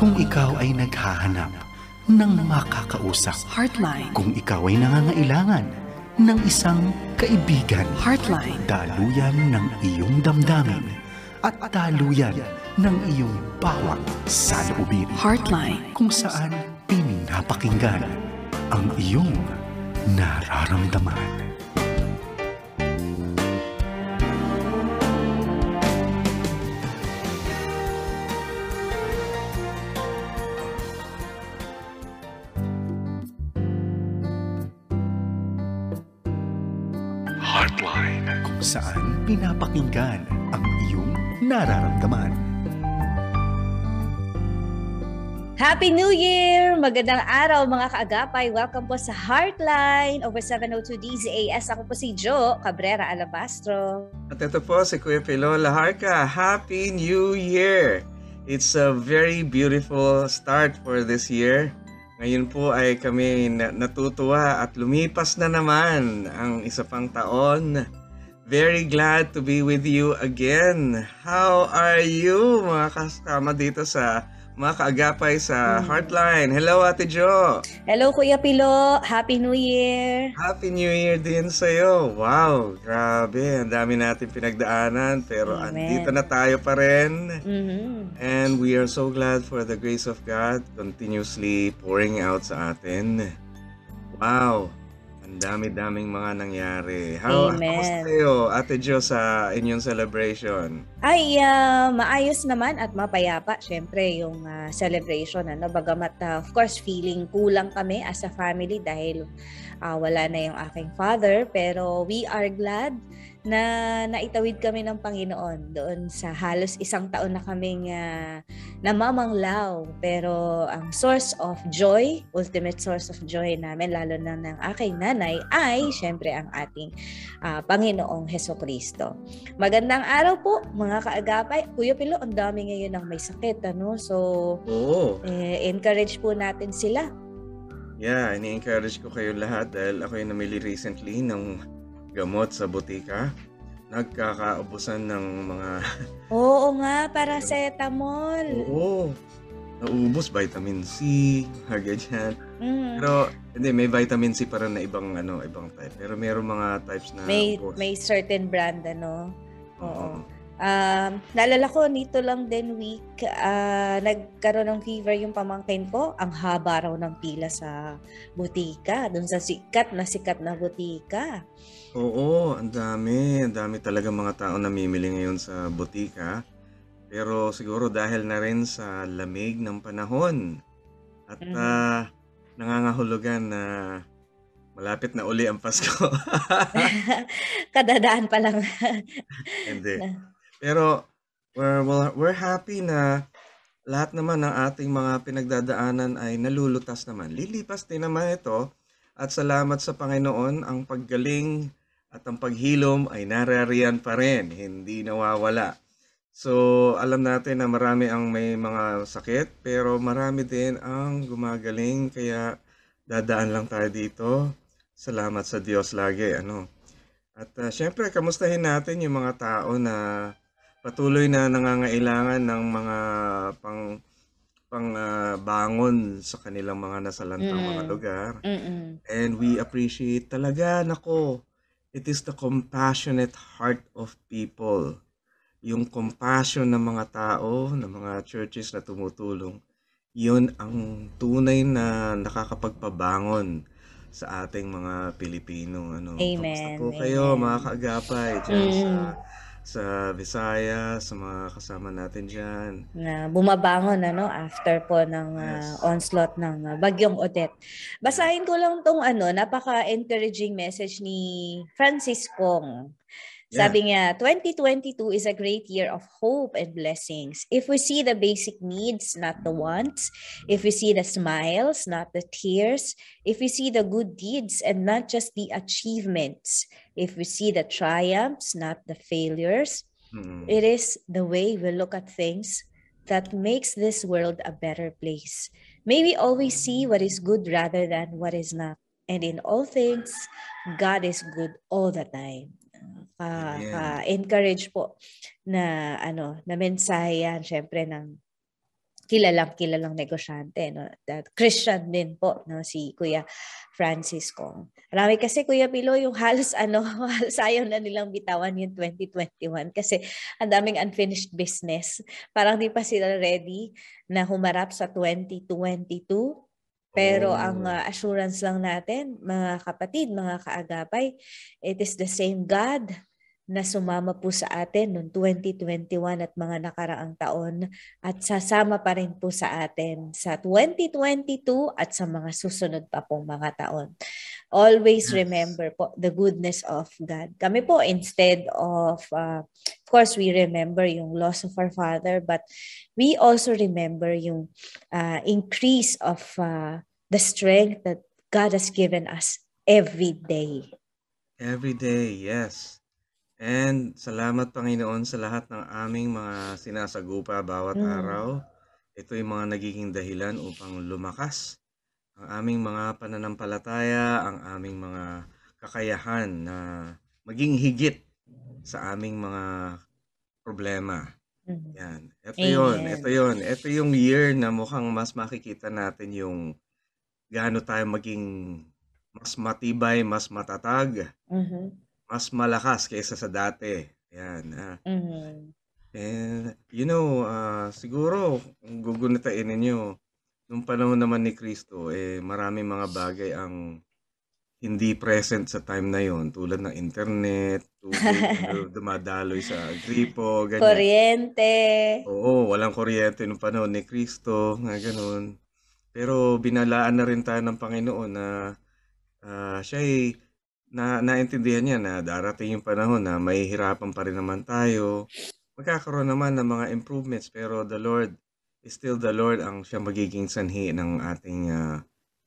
Kung ikaw ay naghahanap ng makakausap. Heartline. Kung ikaw ay nangangailangan ng isang kaibigan. Heartline. Daluyan ng iyong damdamin at daluyan ng iyong bawat saloobin. Heartline. Kung saan pinapakinggan ang iyong nararamdaman. Heartline. Kung saan pinapakinggan ang iyong nararamdaman. Happy New Year! Magandang araw mga kaagapay. Welcome po sa Heartline over 702 DZAS. Ako po si Jo Cabrera Alabastro. At ito po si Kuya Pilo Laharca. Happy New Year! It's a very beautiful start for this year. Ngayon po ay kami natutuwa at lumipas na naman ang isa pang taon. Very glad to be with you again. How are you mga kasama dito sa mga kaagapay sa Heartline? Hello Ate Jo! Hello Kuya Pilo! Happy New Year! Happy New Year din sa'yo! Wow! Grabe! Ang dami natin pinagdaanan pero andito na tayo pa rin. And we are so glad for the grace of God continuously pouring out sa atin. Wow! Ang dami-daming mga nangyari. Kamusta kayo, Ate Jo, sa inyong celebration? Ay, maayos naman at mapayapa. Siyempre, yung celebration. Bagamat, of course, feeling kulang kami as a family dahil wala na yung aking father. Pero we are glad na naitawid kami ng Panginoon doon sa halos isang taon na kaming namamanglaw. Pero ang source of joy, ultimate source of joy namin, lalo na ng aking nanay, ay siyempre ang ating Panginoong Hesukristo. Magandang araw po mga kaagapay. Kuya Pilo, ang dami ngayon ng may sakit. So, encourage po natin sila. Yeah, ini-encourage ko kayo lahat dahil ako yung namili recently ng gamot sa butika. Nagkakaubusan ng mga... Oo nga, paracetamol. Oo. Naubos vitamin C, ganyan. Pero hindi, may vitamin C para na ibang type. Pero mayroong mga types na may certain brand Oo. Naalala ko nito lang din week, nagkaroon ng fever yung pamangkin ko. Ang haba raw ng pila sa butika, dun sa sikat na butika. Oo, ang dami talaga mga tao namimili ngayon sa butika. Pero siguro dahil na rin sa lamig ng panahon at nangangahulugan na malapit na uli ang Pasko. Kadadaan pa lang. Hindi. Pero we're happy na lahat naman ng ating mga pinagdadaanan ay nalulutas naman. Lilipas din naman ito at salamat sa Panginoon, ang paggaling at ang paghilom ay narariyan pa rin, hindi nawawala. So alam natin na marami ang may mga sakit pero marami din ang gumagaling, kaya dadaan lang tayo dito. Salamat sa Diyos lagi. At syempre, kamustahin natin yung mga tao na patuloy na nangangailangan ng mga bangon sa kanilang mga nasalantang mga lugar. And we appreciate talaga, it is the compassionate heart of people. Yung compassion ng mga tao, ng mga churches na tumutulong, yun ang tunay na nakakapagpabangon sa ating mga Pilipino. Amen. Kamusta po kayo mga kaagapay dyan sa Visayas, sa mga kasama natin dyan? Na bumabangon after po ng onslaught ng Bagyong Odette. Basahin ko lang tong napaka-encouraging message ni Francis Kong. Sabi niya, 2022 is a great year of hope and blessings. If we see the basic needs, not the wants. If we see the smiles, not the tears. If we see the good deeds and not just the achievements. If we see the triumphs, not the failures. It is the way we look at things that makes this world a better place. May we always see what is good rather than what is not. And in all things, God is good all the time. Encourage po na na mensahe yan syempre ng kilalang negosyante, no? Christian din po, no, si Kuya Francis Kong. Marami kasi, Kuya Pilo, yung halos halos ayaw na nilang bitawan yung 2021 kasi ang daming unfinished business. Parang di pa sila ready na humarap sa 2022. Pero ang assurance lang natin, mga kapatid, mga kaagapay, it is the same God na sumama po sa atin noong 2021 at mga nakaraang taon at sasama pa rin po sa atin sa 2022 at sa mga susunod pa pong mga taon. Always remember po the goodness of God. Kami po, instead of course, we remember yung loss of our father, but we also remember yung increase of the strength that God has given us every day. Every day, yes. And salamat Panginoon sa lahat ng aming mga sinasagupa bawat araw. Ito yung mga nagiging dahilan upang lumakas ang aming mga pananampalataya, ang aming mga kakayahan na maging higit sa aming mga problema. Yan. Ito yung year na mukhang mas makikita natin yung gaano tayo maging mas matibay, mas matatag, mas malakas kaysa sa dati. Yan. And siguro kung gugunitain ninyo, nung panahon naman ni Kristo, marami mga bagay ang hindi present sa time na yon, tulad ng internet, tubig, dumadaloy sa gripo, ganyan. Kuryente. Oo, walang kuryente nung panahon ni Kristo, nga ganun. Pero binalaan na rin tayo ng Panginoon na siya naintindihan niya na darating yung panahon na mahihirapan pa rin naman tayo. Magkakaroon naman ng mga improvements, pero the Lord is still the Lord ang siya magiging sanhi ng ating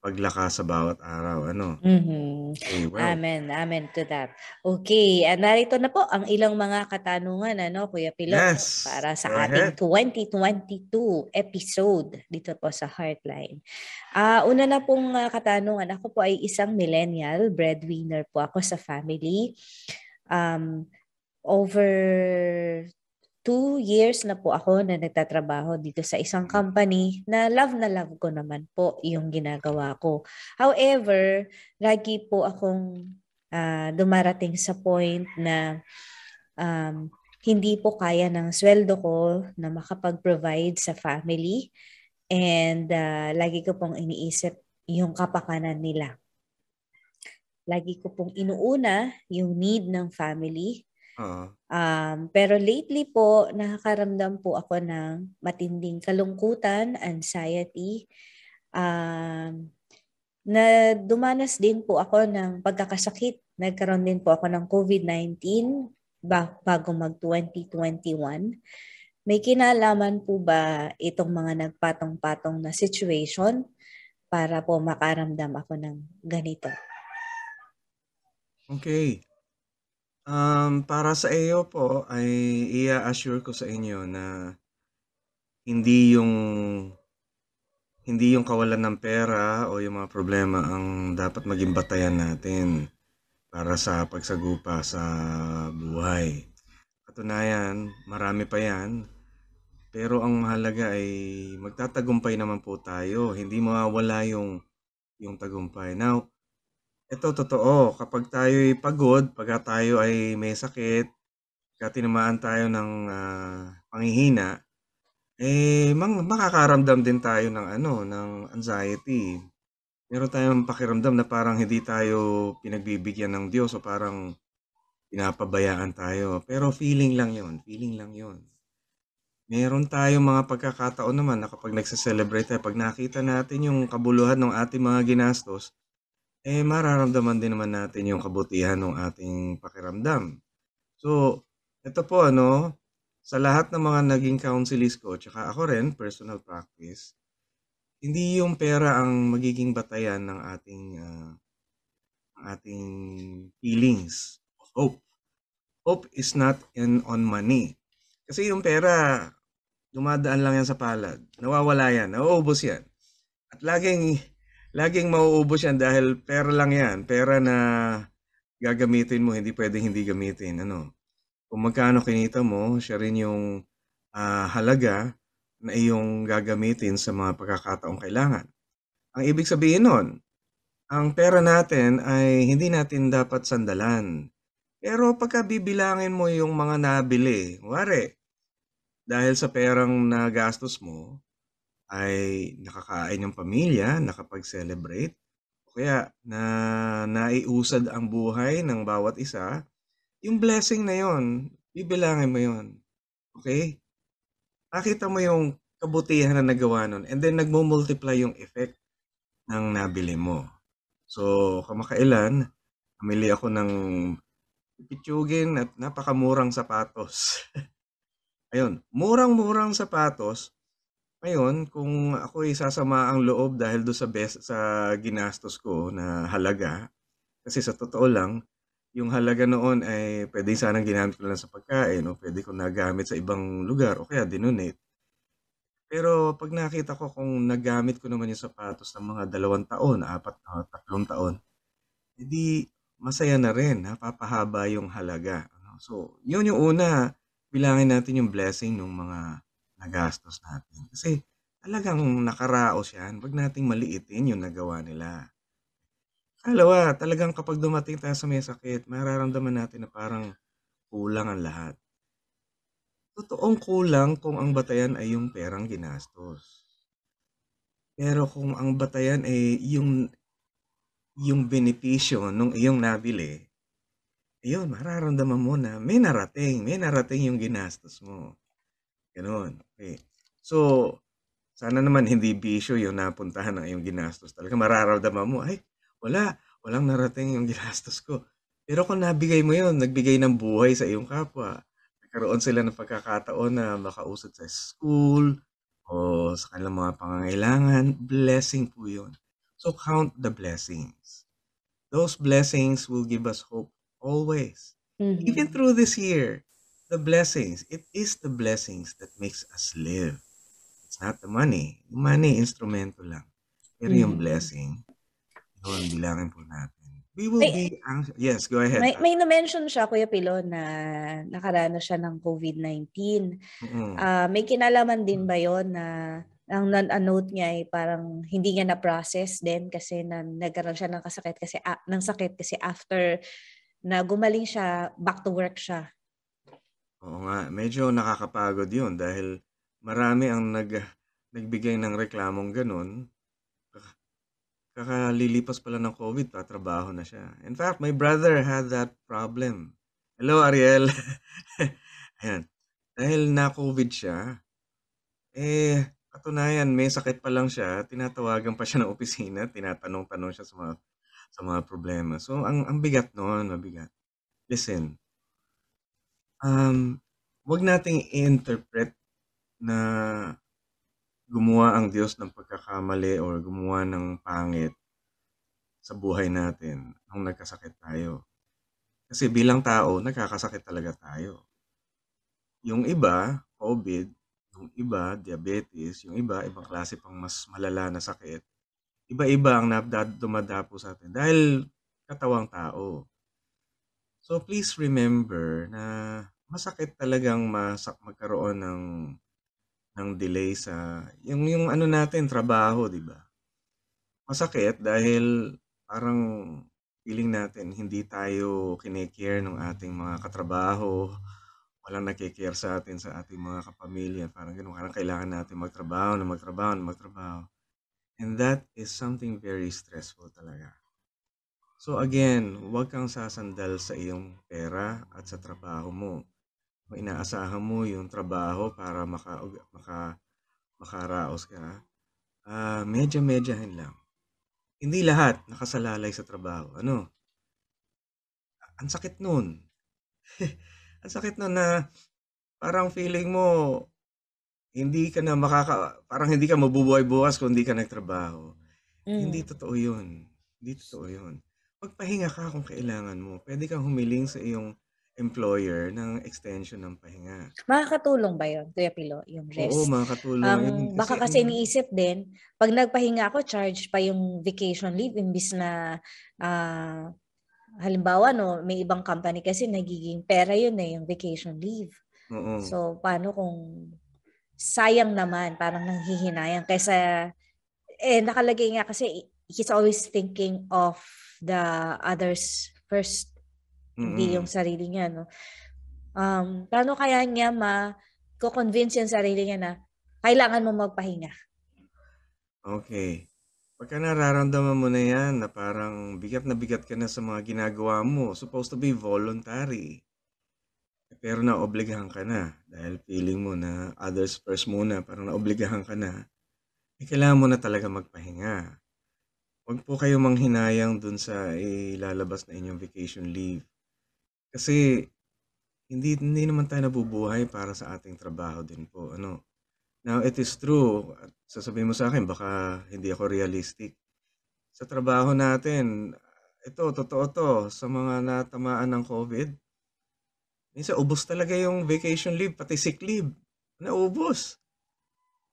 paglakas sa bawat araw. Okay, well. Amen to that. Okay, narito na po ang ilang mga katanungan, Kuya Pilo, Yes, para sa go ating ahead. 2022 episode dito po sa Heartline. Una na pong katanungan, ako po ay isang millennial, breadwinner po ako sa family. Over 2 years na po ako na nagtatrabaho dito sa isang company na love ko naman po yung ginagawa ko. However, lagi po akong dumarating sa point na hindi po kaya ng sweldo ko na makapag-provide sa family, and lagi ko pong iniisip yung kapakanan nila. Lagi ko pong inuuna yung need ng family. Pero lately po, nakakaramdam po ako ng matinding kalungkutan, anxiety, na dumanas din po ako ng pagkakasakit. Nagkaroon din po ako ng COVID-19 bago mag-2021. May kinalaman po ba itong mga nagpatong-patong na situation para po makaramdam ako ng ganito? Okay. Para sa iyo po ay i-assure ko sa inyo na hindi yung kawalan ng pera o yung mga problema ang dapat maging batayan natin para sa pagsagupa sa buhay. Katunayan, marami pa yan. Pero ang mahalaga ay magtatagumpay naman po tayo. Hindi mawawala yung tagumpay. Now, ito totoo, kapag tayo ay pagod, pagka tayo ay may sakit, pagka tinamaan tayo ng panghihina, makakaramdam din tayo ng anxiety. Meron tayong pakiramdam na parang hindi tayo pinagbibigyan ng Diyos o parang pinapabayaan tayo. Pero feeling lang yun. Meron tayong mga pagkakataon naman na kapag nagse-celebrate tayo, pag nakita natin yung kabuluhan ng ating mga ginastos, mararamdaman din naman natin yung kabutihan ng ating pakiramdam. So, ito po sa lahat ng mga naging counselees ko, tsaka ako rin, personal practice, hindi yung pera ang magiging batayan ng ating feelings of hope. Hope is not on money. Kasi yung pera, dumadaan lang yan sa palad. Nawawala yan, nauubos yan. At laging mauubos yan dahil pera lang yan. Pera na gagamitin mo, hindi pwedeng hindi gamitin. Kung magkano kinita mo, siya rin yung halaga na iyong gagamitin sa mga pagkakataong kailangan. Ang ibig sabihin nun, ang pera natin ay hindi natin dapat sandalan. Pero pagka bibilangin mo yung mga nabili, kunwari, dahil sa perang nagastos mo, ay nakakain yung pamilya, nakapag-celebrate, o kaya naiusad ang buhay ng bawat isa, yung blessing na yon, bibilangin mo yon. Okay? Makita mo yung kabutihan na nagawa nun, and then nagmo-multiply yung effect ng nabili mo. So, kamakailan, namili ako ng pipitsugin at napakamurang sapatos. Ayun, murang-murang sapatos. Ngayon, kung ako'y sasama ang loob dahil doon sa ginastos ko na halaga, kasi sa totoo lang, yung halaga noon ay pwede sanang ginamit ko lang sa pagkain o pwede ko nagamit sa ibang lugar o kaya dinonate. Pero pag nakita ko kung nagamit ko naman yung sapatos ng mga 2 taon, 4 o 3 taon, edi masaya na rin, napapahaba yung halaga. So, yun yung una, bilangin natin yung blessing ng mga nagastos natin. Kasi talagang nakaraos yan, wag nating maliitin yung nagawa nila. Kalawa, talagang kapag dumating tayo sa may sakit, mararamdaman natin na parang kulang ang lahat. Totoong kulang kung ang batayan ay yung perang ginastos. Pero kung ang batayan ay yung benepisyo nung iyong nabili, ayun, mararamdaman mo na may narating yung ginastos mo. Ganun. Okay. So, sana naman hindi bisyo yung napuntahan ng iyong ginastos. Talaga mararamdaman mo, ay, walang narating yung ginastos ko. Pero kung nabigay mo yun, nagbigay ng buhay sa iyong kapwa, nagkaroon sila ng pagkakataon na makausad sa school o sa kanilang mga pangangailangan, blessing po yun. So, count the blessings. Those blessings will give us hope always. Even through this year, the blessings, it is the blessings that makes us live. It's not the money. Yung money, instrumento lang. Pero yung blessing, yun, bilangin po natin. We will be anxious. Yes, go ahead. May na-mention siya, Kuya Pilo, na nakaranas siya ng COVID-19. May kinalaman din ba yon na ang note niya ay parang hindi niya na-process din kasi nagkaroon siya ng sakit kasi after na gumaling siya, back to work siya. Oo nga, medyo nakakapagod yun dahil marami ang nagbigay ng reklamong ganun. Kakalilipas pala ng COVID, tatrabaho na siya. In fact, my brother had that problem. Hello, Ariel. Ayan. Dahil na-COVID siya, katunayan, may sakit pa lang siya, tinatawagan pa siya ng opisina, tinatanong-tanong siya sa mga problema. So, ang bigat noon, mabigat. Listen, wag nating i-interpret na gumawa ang Diyos ng pagkakamali or gumawa ng pangit sa buhay natin nung nagkasakit tayo. Kasi bilang tao, nagkakasakit talaga tayo. Yung iba, COVID, yung iba, diabetes, yung iba, ibang klase pang mas malala na sakit. Iba-iba ang dumadapo sa atin dahil katawang tao. So please remember na masakit talagang magkaroon ng delay sa yung ano natin, trabaho, di ba? Masakit dahil parang feeling natin hindi tayo kinecare ng ating mga katrabaho, walang nagke-care sa atin sa ating mga kapamilya, parang gano'n, parang kailangan natin magtrabaho. And that is something very stressful talaga. So again, huwag kang sasandal sa iyong pera at sa trabaho mo. Kung inaasahan mo yung trabaho para makaraos ka, medya-medyahin lang. Hindi lahat nakasalalay sa trabaho. Ang sakit nun. Ang sakit nun na parang feeling mo hindi ka na parang hindi ka mabubuhay bukas kung hindi ka nagtrabaho. Hindi totoo yun. Hindi totoo yun. Magpahinga ka kung kailangan mo. Pwede kang humiling sa iyong employer ng extension ng pahinga. Makakatulong ba yun, Kuya Pilo, yung rest? Oo, makakatulong yun. Baka kasi iniisip din, pag nagpahinga ako, charge pa yung vacation leave imbis na halimbawa, may ibang company kasi nagiging pera yun yung vacation leave. Oo. So, paano kung sayang naman, parang nanghihinayang kaysa, nakalagay nga kasi he's always thinking of the others first, hindi yung sarili niya, no? Paano kaya niya ma-convince yung sarili niya na kailangan mo magpahinga? Okay. Pagka nararamdaman mo na yan na parang bigat na bigat ka na sa mga ginagawa mo, supposed to be voluntary. Pero naobligahan ka na dahil feeling mo na others first muna, parang naobligahan ka na, kailangan mo na talaga magpahinga. Huwag po kayo manghinayang dun sa ilalabas na inyong vacation leave. Kasi hindi naman tayo nabubuhay para sa ating trabaho din po. Now, it is true. At sasabihin mo sa akin, baka hindi ako realistic. Sa trabaho natin, ito, totoo to, sa mga natamaan ng COVID, minsan ubos talaga yung vacation leave, pati sick leave. Naubos.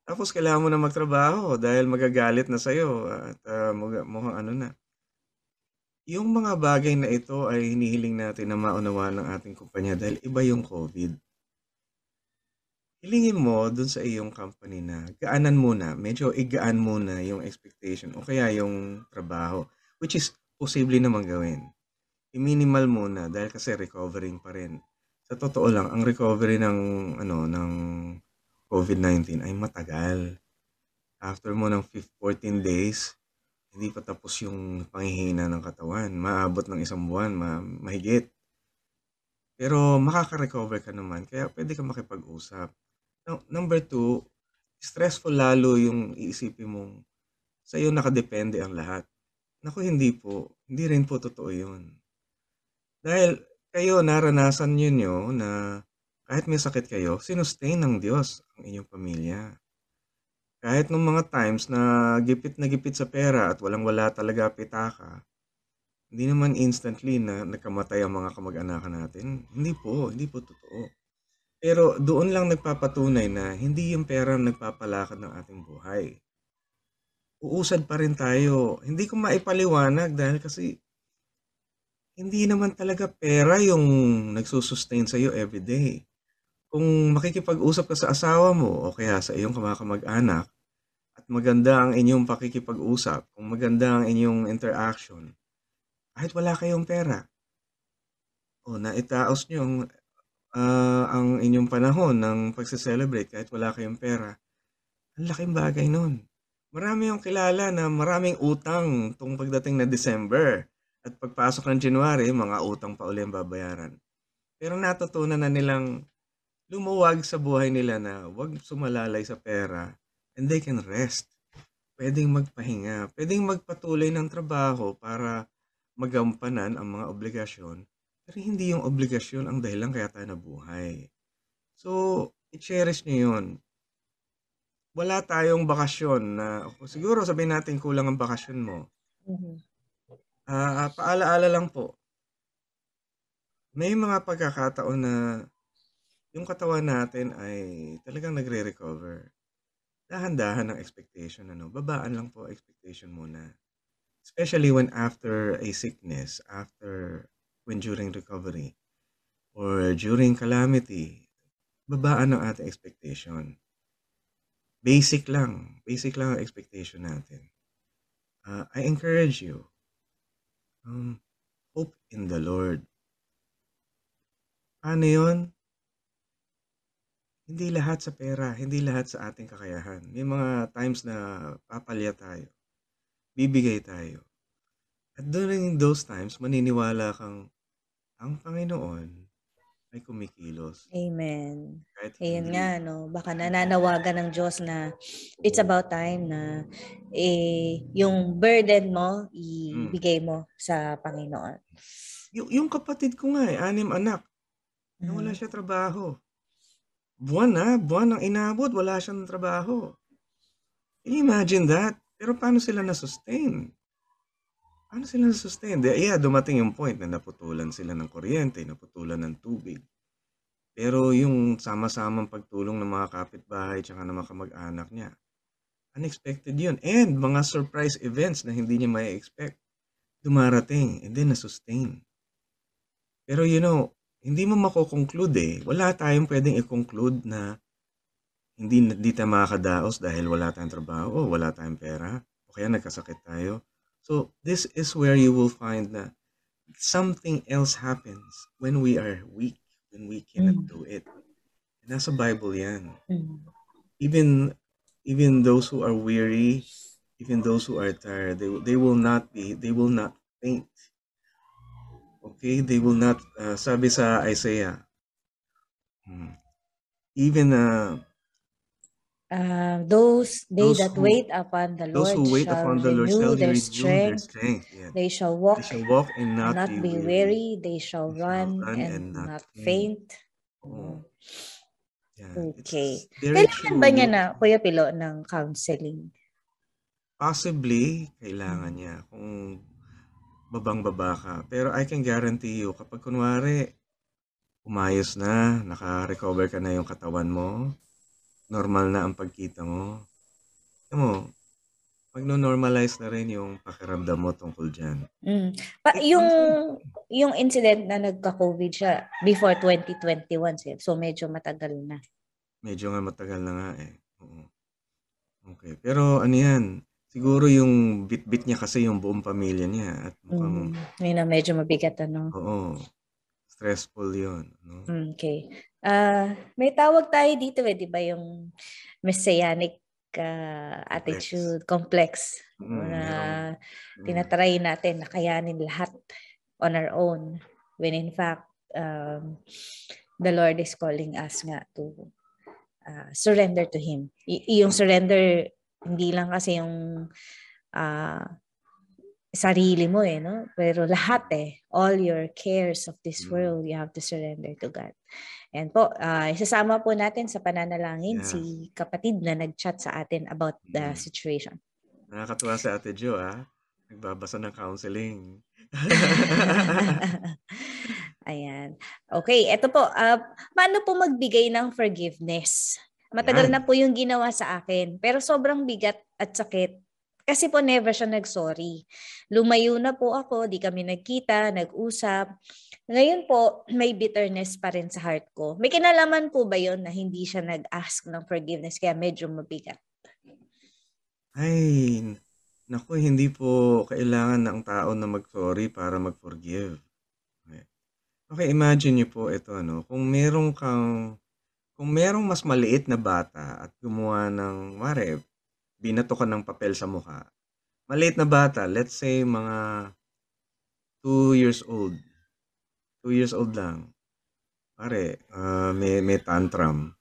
Tapos kailangan mo na magtrabaho dahil magagalit na sa'yo at mukhang ano na. Yung mga bagay na ito ay hinihiling natin na maunawaan ng ating kumpanya dahil iba yung COVID. Hilingin mo dun sa iyong company na gaanan muna, medyo igaan muna yung expectation o kaya yung trabaho, which is posible naman gawin. I-minimal muna dahil kasi recovering pa rin. Sa totoo lang, ang recovery ng COVID-19 ay matagal. After mo ng 14 days, hindi pa tapos yung panghihina ng katawan. Maabot ng 1 buwan, mahigit. Pero makaka-recover ka naman, kaya pwede ka makipag-usap. Now, number 2, stressful lalo yung iisipin mong sa'yo nakadepende ang lahat. Naku, hindi po. Hindi rin po totoo yun. Dahil kayo, naranasan nyo na kahit may sakit kayo, sinustain ng Diyos ang inyong pamilya. Kahit nung mga times na gipit sa pera at walang-wala talaga pitaka, hindi naman instantly na nagkamatay ang mga kamag-anakan natin. Hindi po totoo. Pero doon lang nagpapatunay na hindi yung pera ang nagpapalakad ng ating buhay. Uusad pa rin tayo. Hindi ko maipaliwanag dahil kasi hindi naman talaga pera yung nagsusustain sa'yo everyday. Kung makikipag-usap ka sa asawa mo o kaya sa iyong kamag-anak at maganda ang inyong pakikipag-usap, kung maganda ang inyong interaction, kahit wala kayong pera, o naitaos nyo ang inyong panahon ng pagse-celebrate kahit wala kayong pera, ang laking bagay nun. Marami yung kilala na maraming utang tung pagdating na December at pagpasok ng January, mga utang pa uli ang babayaran. Pero natutunan na nilang lumuwag sa buhay nila na wag sumalalay sa pera and they can rest. Pwedeng magpahinga, pwedeng magpatuloy ng trabaho para magampanan ang mga obligasyon. Pero hindi yung obligasyon ang dahilan kaya tayo nabuhay. So, i-cherish nyo yun. Wala tayong bakasyon na, siguro sabihin natin kulang ang bakasyon mo. Paalaala lang po, may mga pagkakataon na yung katawan natin ay talagang nagre-recover. Dahan-dahan ang expectation. Babaan lang po expectation muna. Especially when after a sickness, when during recovery, or during calamity, babaan ang ating expectation. Basic lang ang expectation natin. I encourage you, hope in the Lord. Ano yun? Hindi lahat sa pera, hindi lahat sa ating kakayahan. May mga times na papalya tayo, bibigay tayo. At during those times, maniniwala kang ang Panginoon ay kumikilos. Amen. Kahit Ayun hindi. nga, baka nananawagan ng Diyos na it's about time na yung burden mo, ibigay mo sa Panginoon. Yung kapatid ko nga 6 anak, wala siya trabaho. Buwan ang inabot, wala siyang trabaho. Can you imagine that? Pero paano sila na-sustain? Dumating yung point na naputulan sila ng kuryente, naputulan ng tubig. Pero yung sama-samang pagtulong ng mga kapitbahay tsaka ng mga kamag-anak niya, unexpected yun. And mga surprise events na hindi niya may expect, dumarating and then na-sustain. Pero hindi mo mako-conclude. Wala tayong pwedeng i-conclude na hindi tayo makakadaos dahil wala tayong trabaho o wala tayong pera o kaya nagkasakit tayo. So, this is where you will find na something else happens when we are weak, when we cannot do it. Nasa Bible yan. Even those who are weary, even those who are tired, they will not faint. Okay? They will not, sabi sa Isaiah, even those that who wait upon the those Lord who wait shall upon the Lord renew shall their renew their strength. strength. Yeah. They shall They shall walk and not not be weary. weary. They shall They shall run run and and not not faint. faint. Oo. Yeah. Okay. It's very Kailangan ba niya true. na, Kuya Pilo, ng counseling? Possibly, kailangan niya kung babang-baba ka. Pero I can guarantee you, kapag kunwari, umayos na, naka-recover ka na yung katawan mo, normal na ang pagkita mo, alam mo, magno-normalize na rin yung pakiramdam mo tungkol dyan. Yung incident na nagka-COVID siya before 2021, so medyo matagal na. Medyo nga matagal na nga eh. Oo. Okay. Pero ano yan, siguro yung bit-bit niya kasi yung buong pamilya niya at mukhang... Yun na medyo mabigat, ano? Oo. Stressful yun. No? Okay. May tawag tayo dito di ba yung messianic attitude, complex. Na tinatry natin na kayanin lahat on our own. When in fact, the Lord is calling us nga to surrender to Him. Yung surrender, hindi lang kasi yung sarili mo no? Pero lahat all your cares of this world, you have to surrender to God. And po, isasama po natin sa pananalangin si kapatid na nag-chat sa atin about the situation. Nakakatuwa si Ate Jo, nagbabasa ng counseling. Ayan. Okay, eto po, paano po magbigay ng forgiveness? Matagal na po yung ginawa sa akin, pero sobrang bigat at sakit. Kasi po never siya nag-sorry. Lumayo na po ako, di kami nagkita, nag-usap. Ngayon po, may bitterness pa rin sa heart ko. May kinalaman po ba yun na hindi siya nag-ask ng forgiveness kaya medyo mabigat? Ay, naku, hindi po kailangan ng tao na mag-sorry para mag-forgive. Okay, imagine niyo po ito, kung merong mas maliit na bata at gumawa ng, binato ka ng papel sa mukha. Maliit na bata, let's say mga 2 years old. 2 years old lang. May tantrum.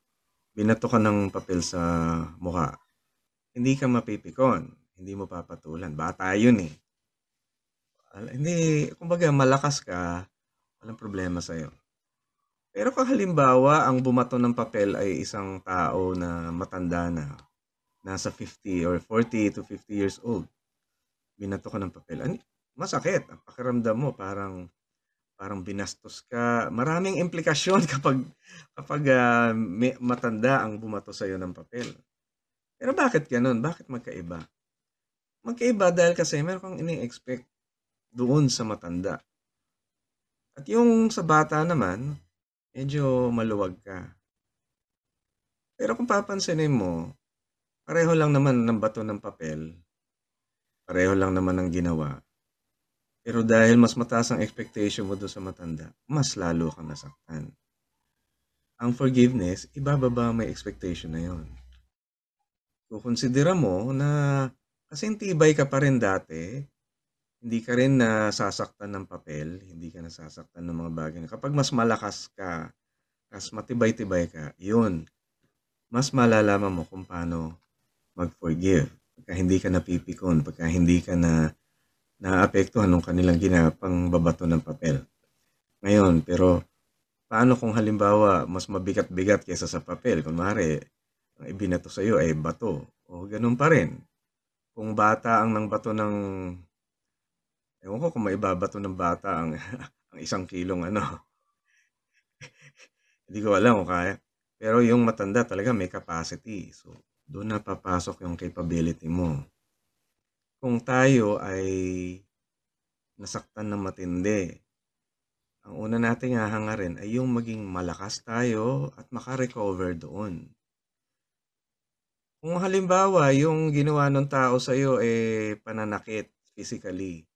Binato ka ng papel sa mukha. Hindi ka mapipikon. Hindi mo papatulan. Bata yun eh. Hindi, kumbaga malakas ka, walang problema sa'yo. Pero kung halimbawa, ang bumato ng papel ay isang tao na matanda na, nasa 50 or 40 to 50 years old, binato ka ng papel, masakit. Ang pakiramdam mo, parang binastos ka. Maraming implikasyon kapag matanda ang bumato sa'yo ng papel. Pero bakit ganun? Bakit magkaiba? Magkaiba dahil kasi meron kang ini-expect doon sa matanda. At yung sa bata naman, medyo maluwag ka. Pero kung papansinin mo, pareho lang naman ng bato ng papel. Pareho lang naman ng ginawa. Pero dahil mas mataas ang expectation mo doon sa matanda, mas lalo kang nasaktan. Ang forgiveness, ibababa may expectation na yon. Kukonsidera mo na kasi tibay ka pa rin dati, hindi ka rin nasasaktan ng papel, hindi ka nasasaktan ng mga bagay. Kapag mas malakas ka, mas matibay-tibay ka, yun, mas malalaman mo kung paano mag-forgive. Pagka hindi ka napipikon, pagka hindi ka naapektuhan ng kanilang ginapang babato ng papel. Ngayon, pero paano kung halimbawa mas mabigat-bigat kaysa sa papel? Kunwari, ang ibinato sa iyo ay bato. O ganun pa rin. Kung bata ang nang bato ng... Ewan ko kung maibabato ng bata ang 1 kilong Hindi ko alam kung kaya. Pero yung matanda talaga may capacity. So, doon na papasok yung capability mo. Kung tayo ay nasaktan ng matindi, ang una nating hahangarin ay yung maging malakas tayo at makarecover doon. Kung halimbawa yung ginawa ng tao sa'yo, pananakit physically,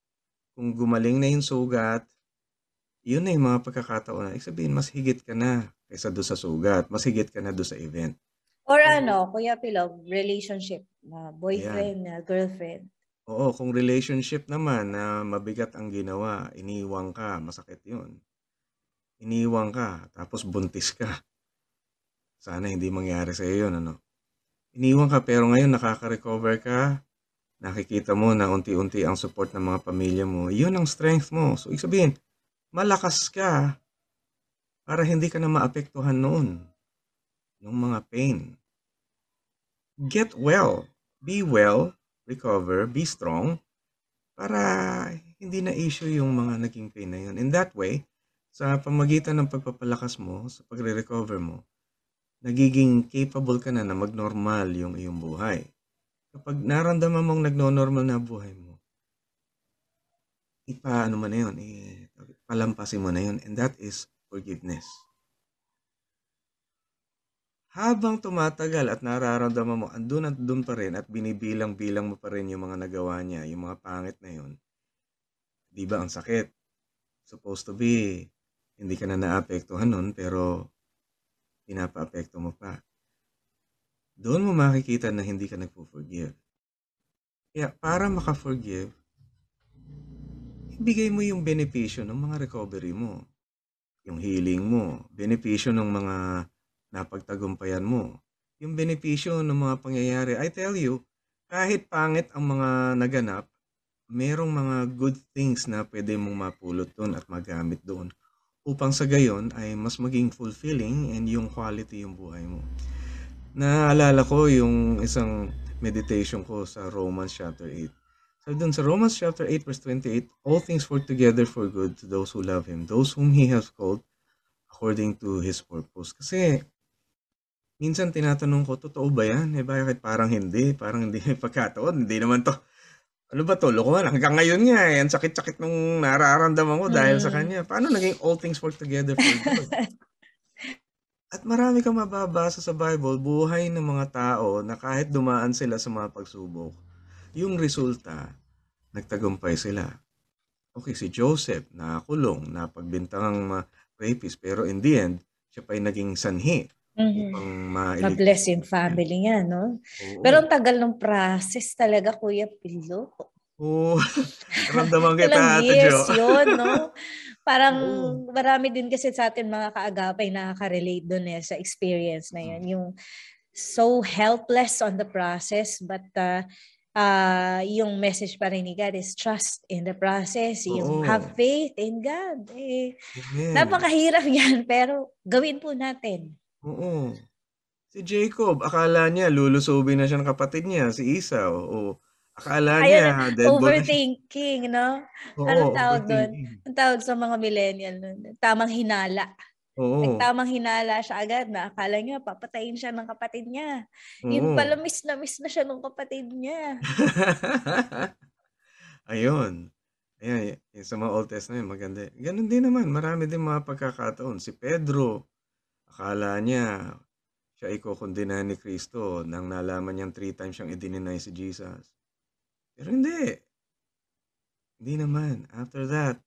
kung gumaling na yung sugat, yun na yung mga pagkakataon na ibig sabihin mas higit ka na kaysa do'n sa sugat, mas higit ka na do'n sa event. Or So, Kuya Pilog, relationship, ayan. boyfriend, girlfriend. Oo, kung relationship naman na mabigat ang ginawa, iniwan ka, masakit yun. Iniwan ka, tapos buntis ka. Sana hindi mangyari sa'yo yun, ano? Iniwan ka pero ngayon nakaka-recover ka, nakikita mo na unti-unti ang support ng mga pamilya mo, yun ang strength mo. So, ibig sabihin, malakas ka para hindi ka na maapektuhan noon ng mga pain. Get well. Be well, recover, be strong, para hindi na issue yung mga naging pain na yun. In that way, sa pamagitan ng pagpapalakas mo, sa pagre-recover mo, nagiging capable ka na na mag-normal yung iyong buhay. Kapag naramdaman mong nagno-normal na buhay mo, ipaano mo na yun, palampasin mo na yun, and that is forgiveness. Habang tumatagal at nararamdaman mo, andun at dun pa rin at binibilang-bilang mo pa rin yung mga nagawa niya, yung mga pangit na yun, di ba ang sakit? Supposed to be, hindi ka na naapektuhan nun, pero pinapaapekto mo pa. Doon mo makikita na hindi ka nagpo-forgive. Kaya para maka-forgive, ibigay mo yung benepisyo ng mga recovery mo, yung healing mo, benepisyo ng mga napagtagumpayan mo, yung benepisyo ng mga pangyayari. I tell you, kahit pangit ang mga naganap, merong mga good things na pwede mong mapulot doon at magamit doon upang sa gayon ay mas maging fulfilling and yung quality yung buhay mo. Naalala ko yung isang meditation ko sa Romans chapter 8. So dun sa Romans chapter 8 verse 28, all things work together for good to those who love Him, those whom He has called according to His purpose. Kasi minsan tinatanong ko, totoo ba yan? Bakit parang hindi may pagkataon, hindi naman to. Ano ba to? Lokohan. Hanggang ngayon nga, ang sakit-sakit nung nararamdaman ko dahil sa kanya. Paano naging all things work together for good? At marami kang mababasa sa Bible, buhay ng mga tao na kahit dumaan sila sa mga pagsubok, yung resulta, nagtagumpay sila. Okay, si Joseph, nakakulong, napagbintangang rapist, pero in the end, siya pa ay naging sanhi upang mailigtas Ma-bless yung family niya, no? Oo. Pero ang tagal ng process talaga, Kuya Pilo. Oo. Ramdaman kita, Ilang Ate years Jo. yun, no? Parang Oo. marami din kasi sa atin mga kaagapay nakaka-relate dun sa experience na yun. Yung so helpless on the process, but yung message pa rin ni God is trust in the process. Yung Oo. have faith in God. Amen. Napakahirap yan, pero gawin po natin. Oo. Si Jacob, akala niya lulusubin na siya ng kapatid niya, si Esau. O akala niya dead ball na siya. Overthinking, no? Oo, Anong tawag doon? overthinking. Ang tawag sa mga millennial nun? Tamang hinala. Oo. Nagtamang hinala siya agad na akala niya papatayin siya ng kapatid niya. Yun Oo. pala miss na siya ng kapatid niya. Ayun. Ayan, yung sa mga Old Testament, maganda. Ganun din naman, marami din mga pagkakataon. Si Pedro, akala niya, siya ay kukundinahan ni Kristo nang nalaman niyang 3 times siyang i-deny si Jesus. Pero hindi. Hindi naman. After that,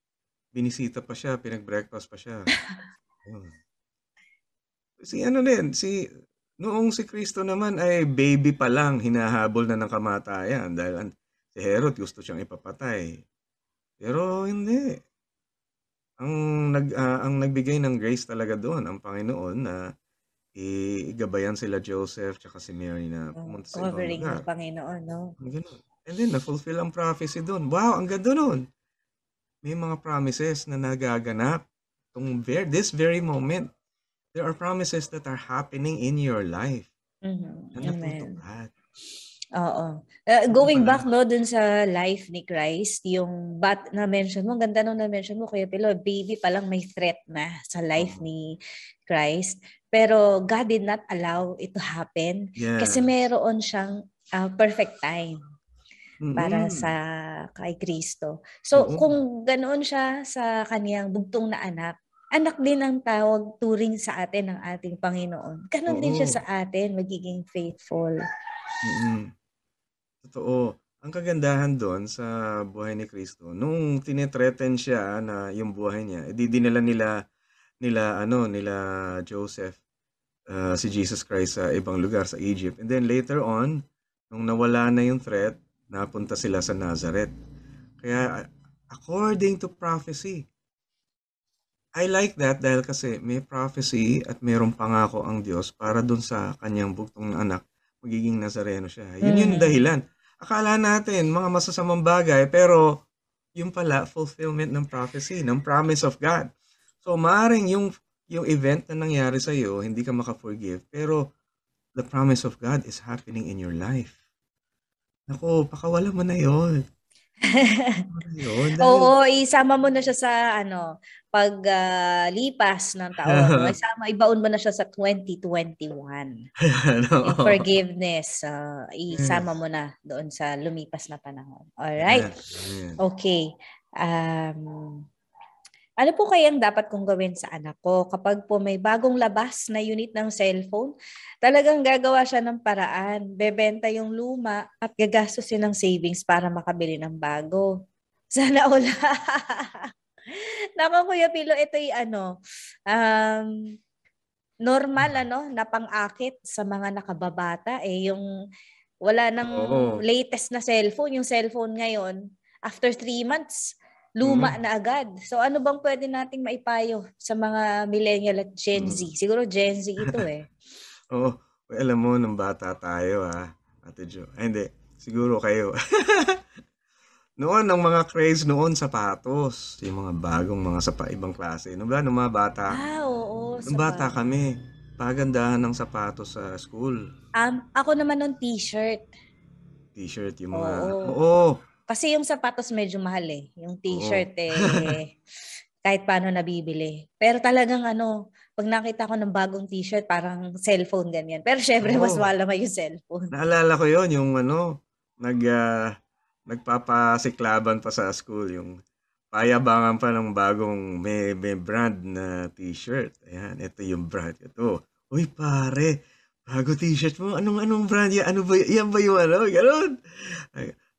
binisita pa siya, pinag-breakfast pa siya. Ayun. Noong si Kristo naman ay baby pa lang, hinahabol na ng kamatayan dahil si Herod gusto siyang ipapatay. Pero hindi. Ang nagbigay ng grace talaga doon, ang Panginoon na igabayan sila Joseph tsaka si Mary na pumunta sa ibang Covering lugar. ng Panginoon, no? Ganun. And then, na-fulfill ang prophecy doon. Wow, ang ganda doon. May mga promises na nagaganap. This very moment, there are promises that are happening in your life na Amen. natutupad. Oo. Going back dun sa life ni Christ, yung na-mention mo, ganda nung na-mention mo, Kuya Pilo, baby pa lang may threat na sa life ni Christ. Pero God did not allow it to happen kasi meron siyang perfect time para sa kay Kristo. So kung ganoon siya sa kaniyang bugtong na anak din ang turing sa atin ng ating Panginoon. Ganon din siya sa atin, magiging faithful. Mm. Totoo. Ang kagandahan doon sa buhay ni Kristo, nung tinethreaten siya na yung buhay niya, edi dinala nila Joseph, si Jesus Christ sa ibang lugar, sa Egypt. And then later on, nung nawala na yung threat, napunta sila sa Nazareth. Kaya according to prophecy, I like that dahil kasi may prophecy at mayroong pangako ang Diyos para dun sa kanyang bugtong na anak, magiging Nazareno siya. Yun yung dahilan. Akala natin mga masasamang bagay, pero yung pala fulfillment ng prophecy, ng promise of God. So maaaring yung event na nangyari sa iyo, hindi ka maka-forgive, pero the promise of God is happening in your life. Naku, pakawalan mo na yun. Oo, isama mo na siya sa paglipas ng taon. Ibaon mo na siya sa 2021. Yung forgiveness, isama mo na doon sa lumipas na panahon. Alright. Okay. Ano po kayang dapat kong gawin sa anak ko kapag po may bagong labas na unit ng cellphone? Talagang gagawa siya ng paraan. Bebenta yung luma at gagastusin ng savings para makabili ng bago. Sana wala. Naku, Kuya Pilo, ito yung normal na pang-akit sa mga nakababata. Yung wala nang latest na cellphone. Yung cellphone ngayon, after 3 months, luma na agad. So ano bang pwede nating maipayo sa mga millennial at Gen Z? Siguro Gen Z ito eh. Oo. Alam mo, nung bata tayo Ate Jo. Hindi. Siguro kayo. Noon, ang mga craze noon, sapatos. Yung mga bagong mga ibang klase. Nung mga bata. Oo. Nung bata kami, pagandahan ng sapatos sa school. Ako naman nung t-shirt. T-shirt, yung mga... Oo. Kasi yung sapatos medyo mahal eh. Yung t-shirt kahit paano nabibili. Pero talagang pag nakita ko ng bagong t-shirt, parang cellphone ganyan. Pero syempre, mas mahal naman yung cellphone. Naalala ko yon yung nagpapasiklaban pa sa school, yung payabangan pa ng bagong may brand na t-shirt. Ayan, ito yung brand. Ito. Uy, pare, bago t-shirt mo, anong brand yan? Ano ba, yan ba yung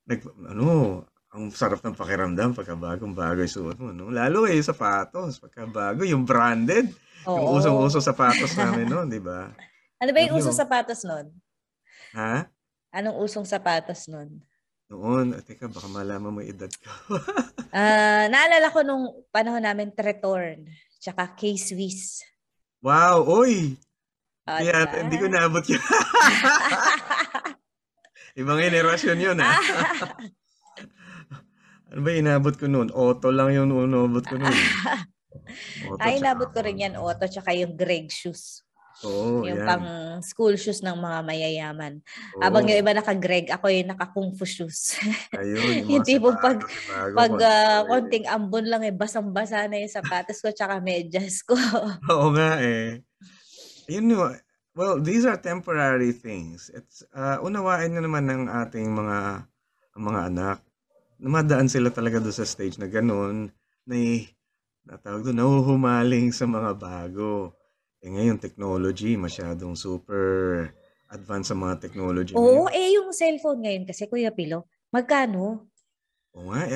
Ganon. Ang sarap ng pakiramdam pagka bagong-bago yung suot mo, no? Lalo yung sapatos, pagka bago, yung branded. Yung usong-uso sapatos namin noon, di ba? Ano ba yung usong sapatos noon? Ha? Anong usong sapatos noon? Noon, teka, baka malaman mo yung edad ko. Naalala ko nung panahon namin, Tretorn, tsaka K-Swiss. Wow, oy! Kaya hindi ko naabot yun. Ibang generasyon yun, Ano ba inabot ko noon? Auto lang yung inabot ko noon. Inabot ko rin yan, Auto, tsaka yung Greg shoes. Yung pang school shoes ng mga mayayaman. Habang yung iba naka-Greg, ako yung naka-Kung Fu shoes. Ayun, yung tipong pag konting ambon lang basang-basa na yung sapatos ko tsaka medyas ko. Oo nga eh. Well, these are temporary things. It's unawain na naman ng ating mga anak. Namadaan sila talaga doon sa stage na gano'n, natawag doon, nahuhumaling sa mga bago. Ngayon, technology, masyadong super advanced sa mga technology. Oo, yung cellphone ngayon kasi, Kuya Pilo, magkano? Oo nga,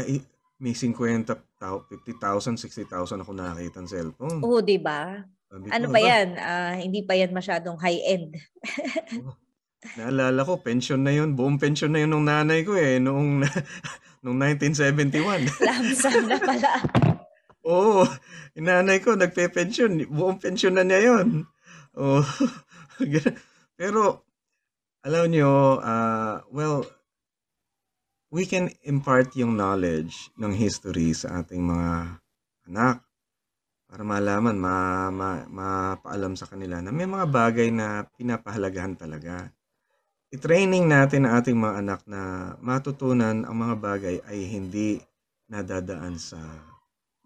may 50,000, 50,000, 60,000 ako nakakita ng cellphone. Oo, di ba? Ano pa yan? Hindi pa yan masyadong high-end. Naalala ko, pension na yun. Buong pension na yun ng nanay ko noong 1971. Lamsam na pala. Oo, nanay ko nagpe-pension. Buong pension na niya yun. Pero, alam nyo, well, we can impart yung knowledge ng history sa ating mga anak para malaman, mapaalam sa kanila na may mga bagay na pinapahalagahan talaga. I-training natin ang ating mga anak na matutunan ang mga bagay ay hindi nadadaan sa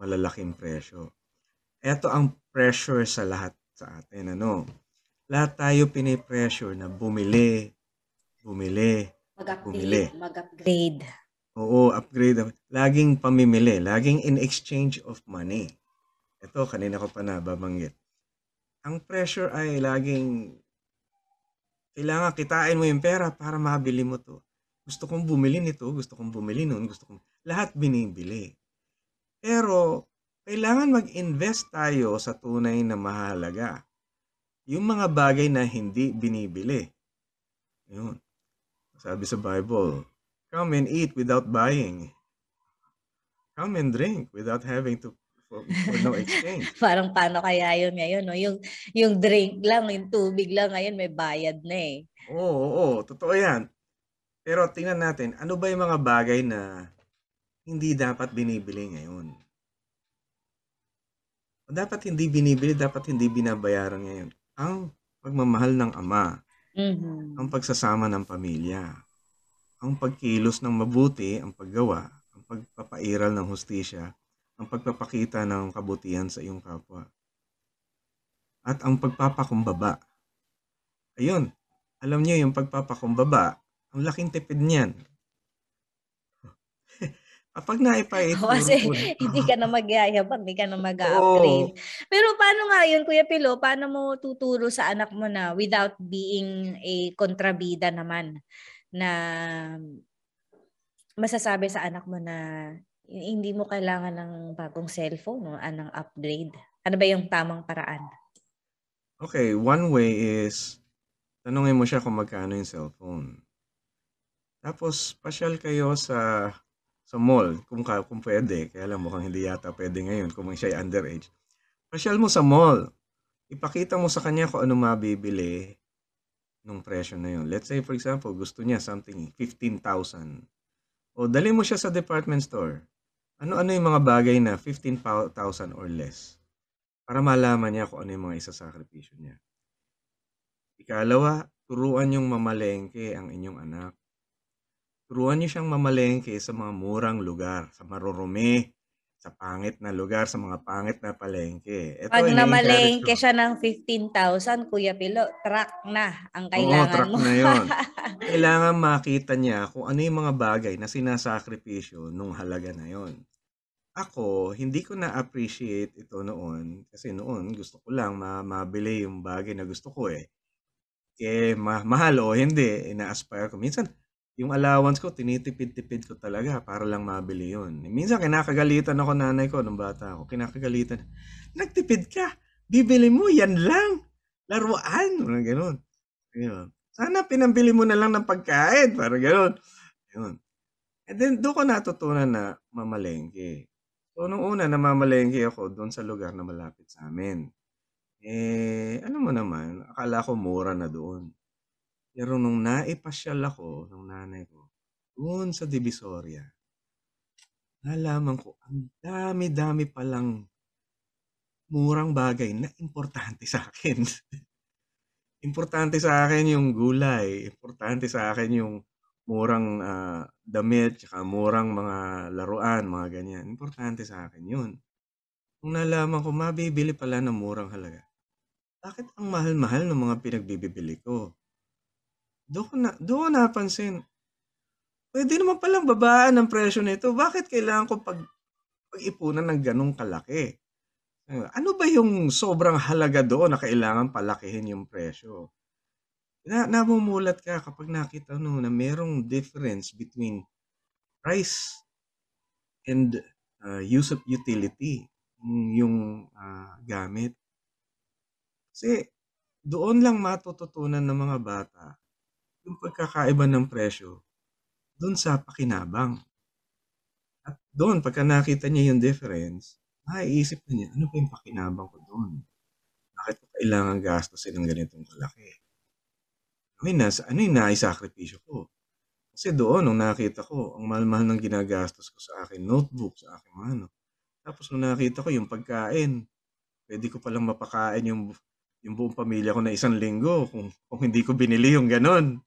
malalaking presyo. Ito ang pressure sa lahat sa atin. Lahat tayo pinipressure na bumili. Mag-upgrade. Oo, upgrade. Laging pamimili. Laging in exchange of money. Ito, kanina ko pa nababanggit. Ang pressure ay laging kailangan kitain mo yung pera para mabili mo to. Gusto kong bumili nito, gusto kong bumili nun, lahat binibili. Pero, kailangan mag-invest tayo sa tunay na mahalaga. Yung mga bagay na hindi binibili. Yun. Sabi sa Bible, come and eat without buying. Come and drink without having to for no exchange. Parang paano kaya yun ngayon, no? Yung drink lang, yung tubig lang ngayon may bayad na eh. Oo, totoo yan. Pero tingnan natin, ano ba yung mga bagay na hindi dapat binibili ngayon? O dapat hindi binibili, dapat hindi binabayaran ngayon. Ang pagmamahal ng ama, ang pagsasama ng pamilya, ang pagkilos ng mabuti, ang paggawa, ang pagpapairal ng hustisya, ang pagpapakita ng kabutihan sa iyong kapwa, at ang pagpapakumbaba. Ayun, alam niyo yung pagpapakumbaba, ang laking tipid niyan. Kapag naipahituro Kasi hindi ka na magyayabang, hindi ka na mag-upgrade. Pero paano nga yun, Kuya Pilo? Paano mo tuturo sa anak mo na without being a kontrabida naman, na masasabi sa anak mo na hindi mo kailangan ng bagong cellphone o ng upgrade? Ano ba yung tamang paraan? Okay, one way is tanungin mo siya kung magkano yung cellphone. Tapos pasyal kayo sa mall kung pwede. Kaya lang mukhang hindi yata pwede ngayon kung siya ay underage. Pasyal mo sa mall. Ipakita mo sa kanya kung ano mabibili nung presyo na yun. Let's say for example, gusto niya something 15,000. O dali mo siya sa department store. Ano-ano yung mga bagay na 15,000 or less para malaman niya kung ano yung mga isasakripisyo niya. Ikalawa, turuan niyong mamalengke ang inyong anak. Turuan niyo siyang mamalengke sa mga murang lugar, sa marurumi, sa pangit na lugar, sa mga pangit na palengke. Pag namalengke siya ng 15,000, Kuya Pilo, truck na ang kailangan truck mo. Na yun. Kailangan makita niya kung ano yung mga bagay na sinasakripisyo nung halaga na yon. Ako, hindi ko na-appreciate ito noon kasi noon gusto ko lang mabili yung bagay na gusto ko eh. Mahal o hindi, ina-aspire ko. Minsan, yung allowance ko, tinitipid-tipid ko talaga para lang mabili yun. Minsan, kinakagalitan ako nanay ko nung bata ako. Kinakagalitan. Nagtipid ka. Bibili mo, yan lang. Laruan. Ganun. Sana pinambili mo na lang ng pagkain. Para ganun. Yun. And then, doon ko natutunan na mamalengke. So, nung una, namamalengke ako doon sa lugar na malapit sa amin. Ano mo naman, akala ko mura na doon. Pero nung naipasyal ako ng nanay ko, doon sa Divisoria, nalaman ko, ang dami-dami palang murang bagay na importante sa akin. Importante sa akin yung gulay, importante sa akin yung murang damit, tsaka murang mga laruan, mga ganyan. Importante sa akin yun. Nung nalaman ko, mabibili pala ng murang halaga. Bakit ang mahal-mahal ng mga pinagbibili ko? Doon ko napansin, pwede naman palang babaan ang presyo nito. Bakit kailangan ko pag-ipunan ng ganong kalaki? Ano ba yung sobrang halaga doon na kailangan palakihin yung presyo? Namumulat ka kapag nakita na merong difference between price and use of utility yung gamit. Kasi doon lang matututunan ng mga bata yung pagkakaiba ng presyo doon sa pakinabang. At doon, pagka nakita niya yung difference, maiisip na niya, ano ba yung pakinabang ko doon? Bakit ko kailangan gastusin ng ganitong kalaki? Ano yung naisakripisyo ko? Kasi doon, nung nakita ko, ang mahal-mahal ng ginagastos ko sa akin notebook, sa akin ano. Tapos nung nakita ko yung pagkain, pwede ko palang mapakain yung buong pamilya ko na 1 linggo kung hindi ko binili yung ganon.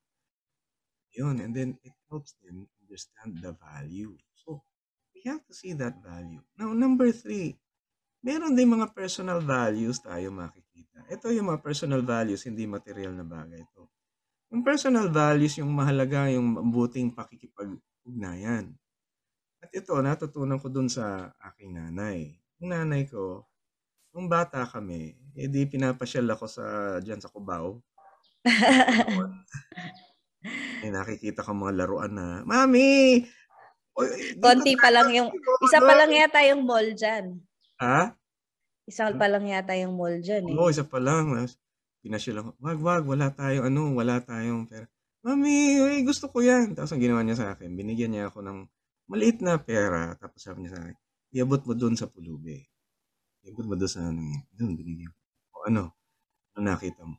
Yun, and then it helps them understand the value. So, we have to see that value. Now, number 3, meron din mga personal values tayo makikita. Ito yung mga personal values, hindi material na bagay ito. Yung personal values, yung mahalaga, yung mabuting pakikipag-ugnayan. At ito, natutunan ko dun sa aking nanay. Yung nanay ko, nung bata kami, di pinapasyal ako dyan sa Cubao. Nakikita ko mga laruan na, Mami! Konti pa lang yung, isa pa lang yata yung mall dyan. Ha? Isa pa lang yata yung mall dyan eh. Oo, isa pa lang. Pinasya lang, wag, wala tayong pera. Mami, gusto ko yan. Tapos ang ginawa niya sa akin, binigyan niya ako ng maliit na pera. Tapos sabi niya sa akin, iabot mo doon sa pulubi. Iabot mo doon sa doon binigyan ko. Ano nakita mo?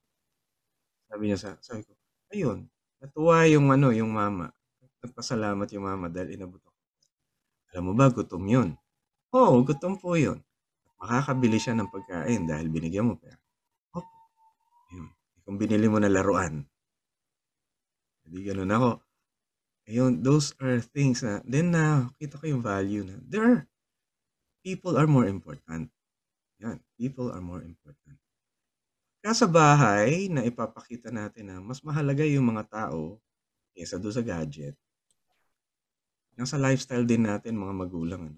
Sabi ko, ayun, natuwa yung mama. Nagpasalamat yung mama dahil inabot ako. Alam mo ba, gutom yun? Oo, gutom po yun. Makakabili siya ng pagkain dahil binigyan mo pera. Opo. Yun. Kung binili mo na laruan, hindi ganun ako. Ayun, those are things na, then kita ko yung value na, people are more important. Yan, people are more important. Kaya sa bahay, na ipapakita natin na mas mahalaga yung mga tao kaysa doon sa gadget. Nasa lifestyle din natin, mga magulang.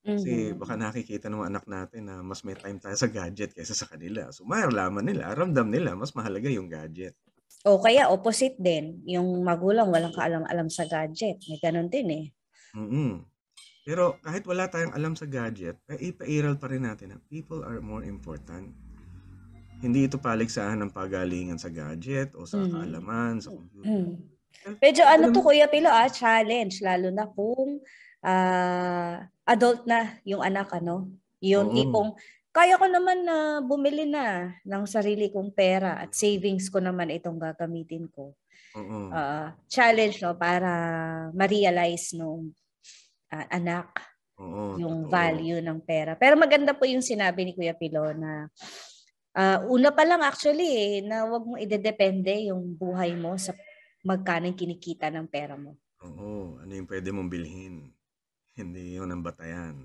Kasi baka nakikita ng anak natin na mas may time tayo sa gadget kaysa sa kanila. So, maralaman nila, ramdam nila, mas mahalaga yung gadget. O kaya opposite din, yung magulang walang kaalam-alam sa gadget. May ganun din eh. Pero kahit wala tayong alam sa gadget, ipairal pa rin natin na people are more important. Hindi ito paligsahan ng pagalingan sa gadget o sa kaalaman, sa computer. Medyo to Kuya Pilo, challenge, lalo na kung adult na yung anak, yung tipong, kaya ko naman na bumili na ng sarili kong pera at savings ko naman itong gagamitin ko. Challenge, para ma-realize nung anak yung value ng pera. Pero maganda po yung sinabi ni Kuya Pilo na una pa lang actually na wag mong idedepende yung buhay mo sa magkano kinikita ng pera mo. Oo, ano yung pwede mong bilhin? Hindi yun ang batayan.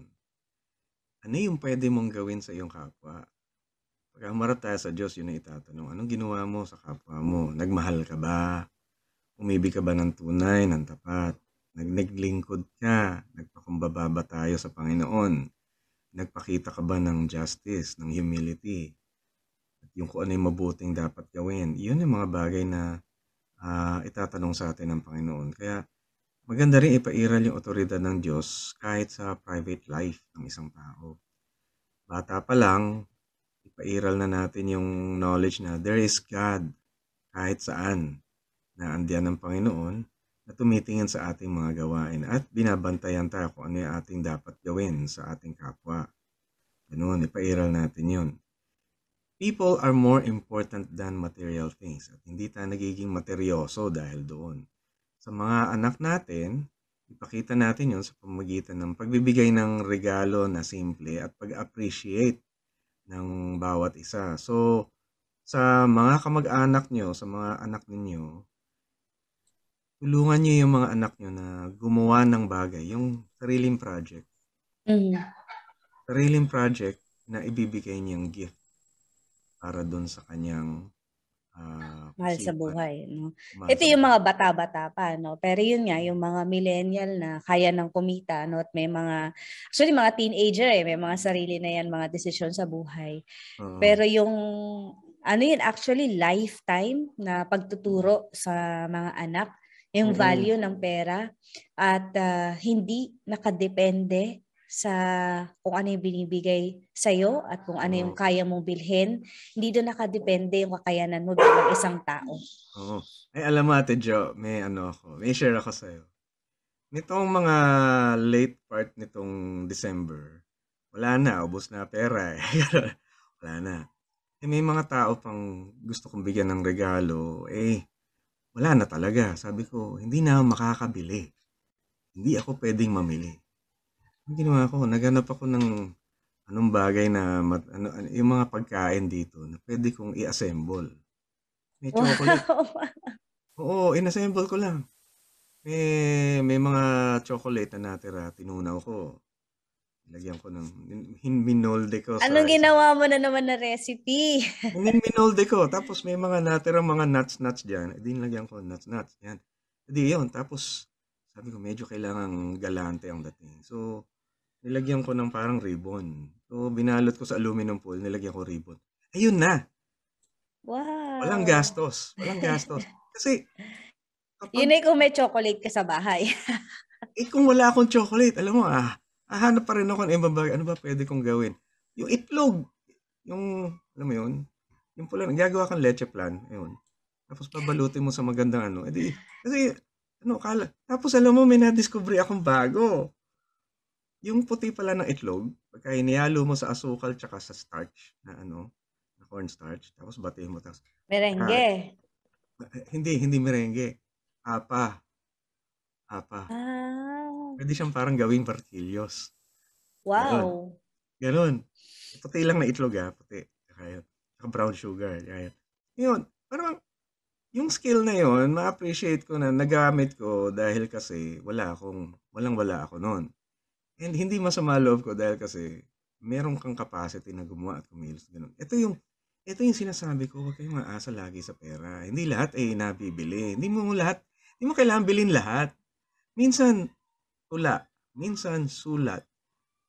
Ano yung pwede mong gawin sa iyong kapwa? Pag humarap tayo sa Diyos, yun ang itatanong. Anong ginawa mo sa kapwa mo? Nagmahal ka ba? Umibig ka ba ng tunay, ng tapat? Naglingkod ka? Nagpakumbaba ba tayo sa Panginoon? Nagpakita ka ba ng justice, ng humility? At yung kung ano yung mabuting dapat gawin? Yun yung mga bagay na itatanong sa atin ng Panginoon. Kaya maganda rin ipairal yung otoridad ng Diyos kahit sa private life ng isang tao. Bata pa lang, ipairal na natin yung knowledge na there is God kahit saan na andiyan ng Panginoon na tumitingin sa ating mga gawain at binabantayan tayo kung ano yung ating dapat gawin sa ating kapwa. Ganun, ipairal natin yun. People are more important than material things at hindi tayo nagiging materyoso dahil doon. Sa mga anak natin, ipakita natin yun sa pamamagitan ng pagbibigay ng regalo na simple at pag-appreciate ng bawat isa. So, sa mga kamag-anak nyo, sa mga anak ninyo, tulungan nyo yung mga anak nyo na gumawa ng bagay, yung sariling project. Sariling project na ibibigay niyang gift para doon sa kanyang mahal sa buhay. Ito yung mga bata-bata pa, pero yun nga, yung mga millennial na kaya ng kumita, at may mga, actually mga teenager may mga sarili na yan, mga desisyon sa buhay. Pero yung, yun actually lifetime na pagtuturo sa mga anak, yung value ng pera at hindi nakadepende sa kung ano yung binibigay sa'yo at kung ano yung kaya mong bilhin. Hindi doon nakadepende yung kakayanan mo bilang isang tao. Ay, alam mo Ate Jo, may share ako sa'yo. Nitong mga late part nitong December, wala na, ubos na pera. Wala na. May mga tao pang gusto kong bigyan ng regalo, wala na talaga. Sabi ko, hindi na makakabili. Hindi ako pwedeng mamili. Ang ginawa ko, naghanap ako ng anong bagay na yung mga pagkain dito na pwede kong i-assemble. May chocolate. Oo, in-assemble ko lang. May mga chocolate na natira, tinunaw ko. Lagyan ko ng minolde ko. Anong ginawa mo na naman na recipe? Minolde ko. Tapos may mga natira mga nuts dyan. Nilagyan ko nuts. Yan. Yun. Tapos sabi ko medyo kailangan galante ang dating. So, nilagyan ko ng parang ribbon. So, binalot ko sa aluminum foil, nilagyan ko ribbon. Ayun na. Wow. Walang Wow! gastos, walang gastos. Kasi Yun kapag ay kung may chocolate ka sa bahay. kung wala akong chocolate, alam mo, hahanap pa rin ako ng ibang bagay. Ano ba puwede kong gawin? Yung itlog, yung alam mo yun, yung pula gagawa kang leche flan, ayun. Tapos babalutin mo sa magandang ano, kasi ano tapos alam mo may nadiskubre akong bago. Yung puti pala ng itlog, pagka hinihalo mo sa asukal tsaka sa starch na ano, na cornstarch, tapos batiin mo tapos ah, Merengue. hindi merengue, apa, apa. Ah, Puwede siyang parang gawing tortillas, gano'n, wow! gano'n. Puti lang na itlog, puti, tsaka yun, tsaka brown sugar, yan. Yun, parang yung skill na yun ma-appreciate ko na nagamit ko dahil kasi walang-wala ako nun. And hindi masama loob ko dahil kasi meron kang capacity na gumawa at kumilos, gano'n. Ito yung sinasabi ko, huwag kayong aasa lagi sa pera. Hindi lahat ay nabibili. Hindi mo kailangang bilhin lahat. Minsan tula, minsan sulat,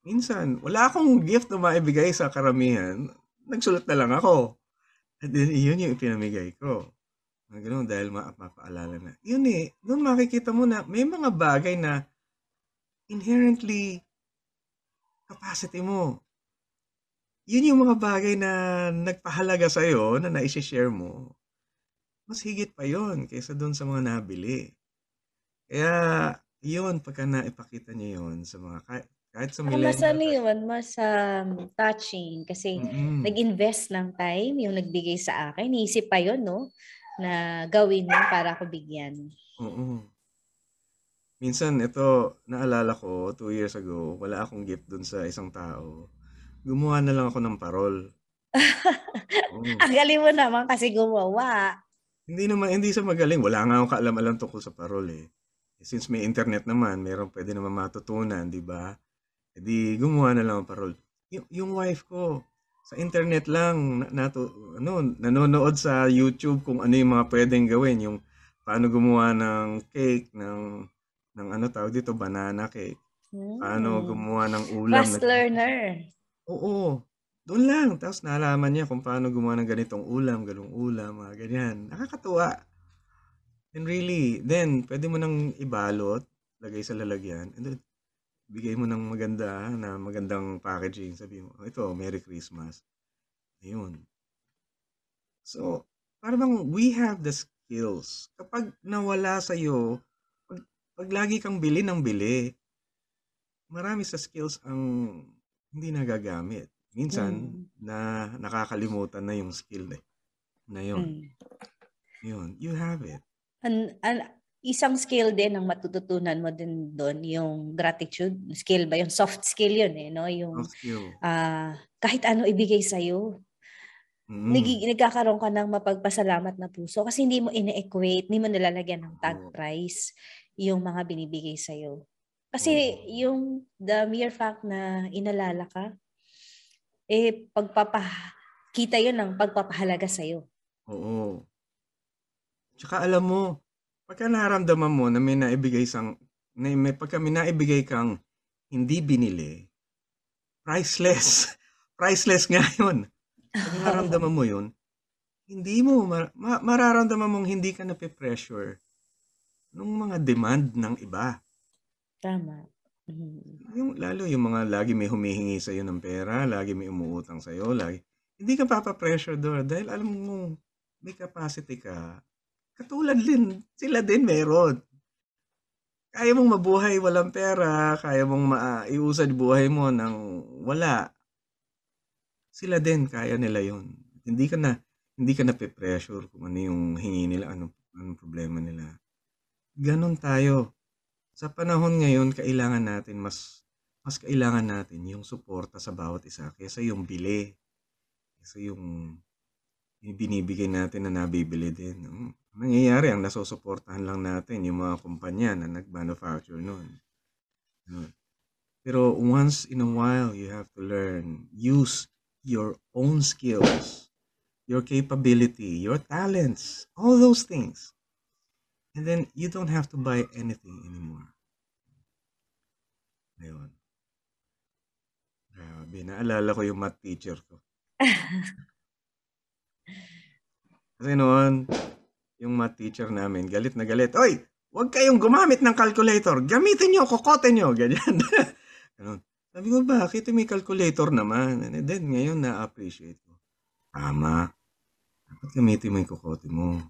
minsan wala akong gift na maibigay sa karamihan, nagsulat na lang ako. And then iyon yung ipinamigay ko. Na gano'n dahil mapaalala na. Yun doon makikita mo na may mga bagay na inherently capacity mo. Yun yung mga bagay na nagpahalaga sa'yo na naise-share mo. Mas higit pa yun kaysa doon sa mga nabili. Kaya yun, pagka naipakita niyo yun sa mga kahit sa Saka mas millennial, ano yun, mas touching kasi mm, nag-invest ng time yung nagbigay sa akin. Iisip pa yun, no? Na gawin yun para ako bigyan. oo. Minsan ito, naalala ko 2 years ago, wala akong gift dun sa isang tao. Gumawa na lang ako ng parol. Oo. Ang galing mo naman kasi gumawa. Hindi sa magaling, wala nga akong kaalam-alam tungkol sa parol, eh. Since may internet naman, puwede naman matutunan, 'di ba? Eh, gumawa na lang ako parol. Yung wife ko, sa internet lang nanonood sa YouTube kung ano yung mga puwedeng gawin, yung paano gumawa ng cake ng ano tawag dito, banana cake, paano Hmm. gumawa ng ulam na Fast learner. oo, do'n lang. Tapos nalaman niya kung paano gumawa ng ganitong ulam, gano'ng ulam, mga ganyan. Nakakatuwa. And really, then puwede mo ng ibalot, lagay sa lalagyan, and then bigay mo ng magandang packaging. Sabihin mo, "Oh, ito, Merry Christmas." Ayun. So, para bang we have the skills. Kapag nawala sa'yo, 'pag lagi kang bili ng bili, marami sa skills ang hindi nagagamit. Minsan Mm. nakakalimutan na yung skill, na yun. Mm. Yun, you have it. Isang skill din ang matututunan mo din doon, yung gratitude. Skill ba? Yung soft skill yun eh, no? Yung Soft skill. kahit ano ibigay sa'yo, Mm. nagkakaroon ka ng mapagpasalamat na puso kasi hindi mo ine-equate, hindi mo nilalagyan ng tag Oo. price yung mga binibigay sa'yo. Kasi Oo. yung the mere fact na inalala ka, kita yun ng pagpapahalaga sa'yo. Oo. Tsaka alam mo, pagka nararamdaman mo na pagka may naibigay kang hindi binili, priceless. Priceless nga yun. Pag naramdaman mo yun, hindi mo mararamdaman mong hindi ka nape-pressure nung mga demand ng iba. Tama. Mm. Lalo yung mga lagi may humihingi sa'yo ng pera, lagi may umuutang sa'yo, hindi ka papa-pressure doon dahil alam mo may capacity ka. Katulad din, sila din meron. Kaya mong mabuhay walang pera, kaya mong iusad buhay mo ng wala. Sila din kaya nila yun. Hindi ka nape-pressure kung ano yung hingi nila, anong problema nila. Ganon tayo. Sa panahon ngayon, mas kailangan natin yung suporta sa bawat isa kaysa yung bili. Kaysa yung binibigay natin na nabibili din. Nangyayari, ang nasusuportahan lang natin yung mga kumpanya na nag-manufacture nun. Pero once in a while, you have to use your own skills, your capability, your talents, all those things. And then, you don't have to buy anything anymore. Ayun. Grabe, naalala ko yung math teacher ko. Kasi noon, yung math teacher namin, galit na galit. Oy, huwag kayong gumamit ng calculator. Gamitin nyo, kokote nyo. Ganyan. Ganun. Sabi ko, bakit? May calculator naman. And then, ngayon na-appreciate ko. Tama. Dapat gamitin mo yung kokote mo.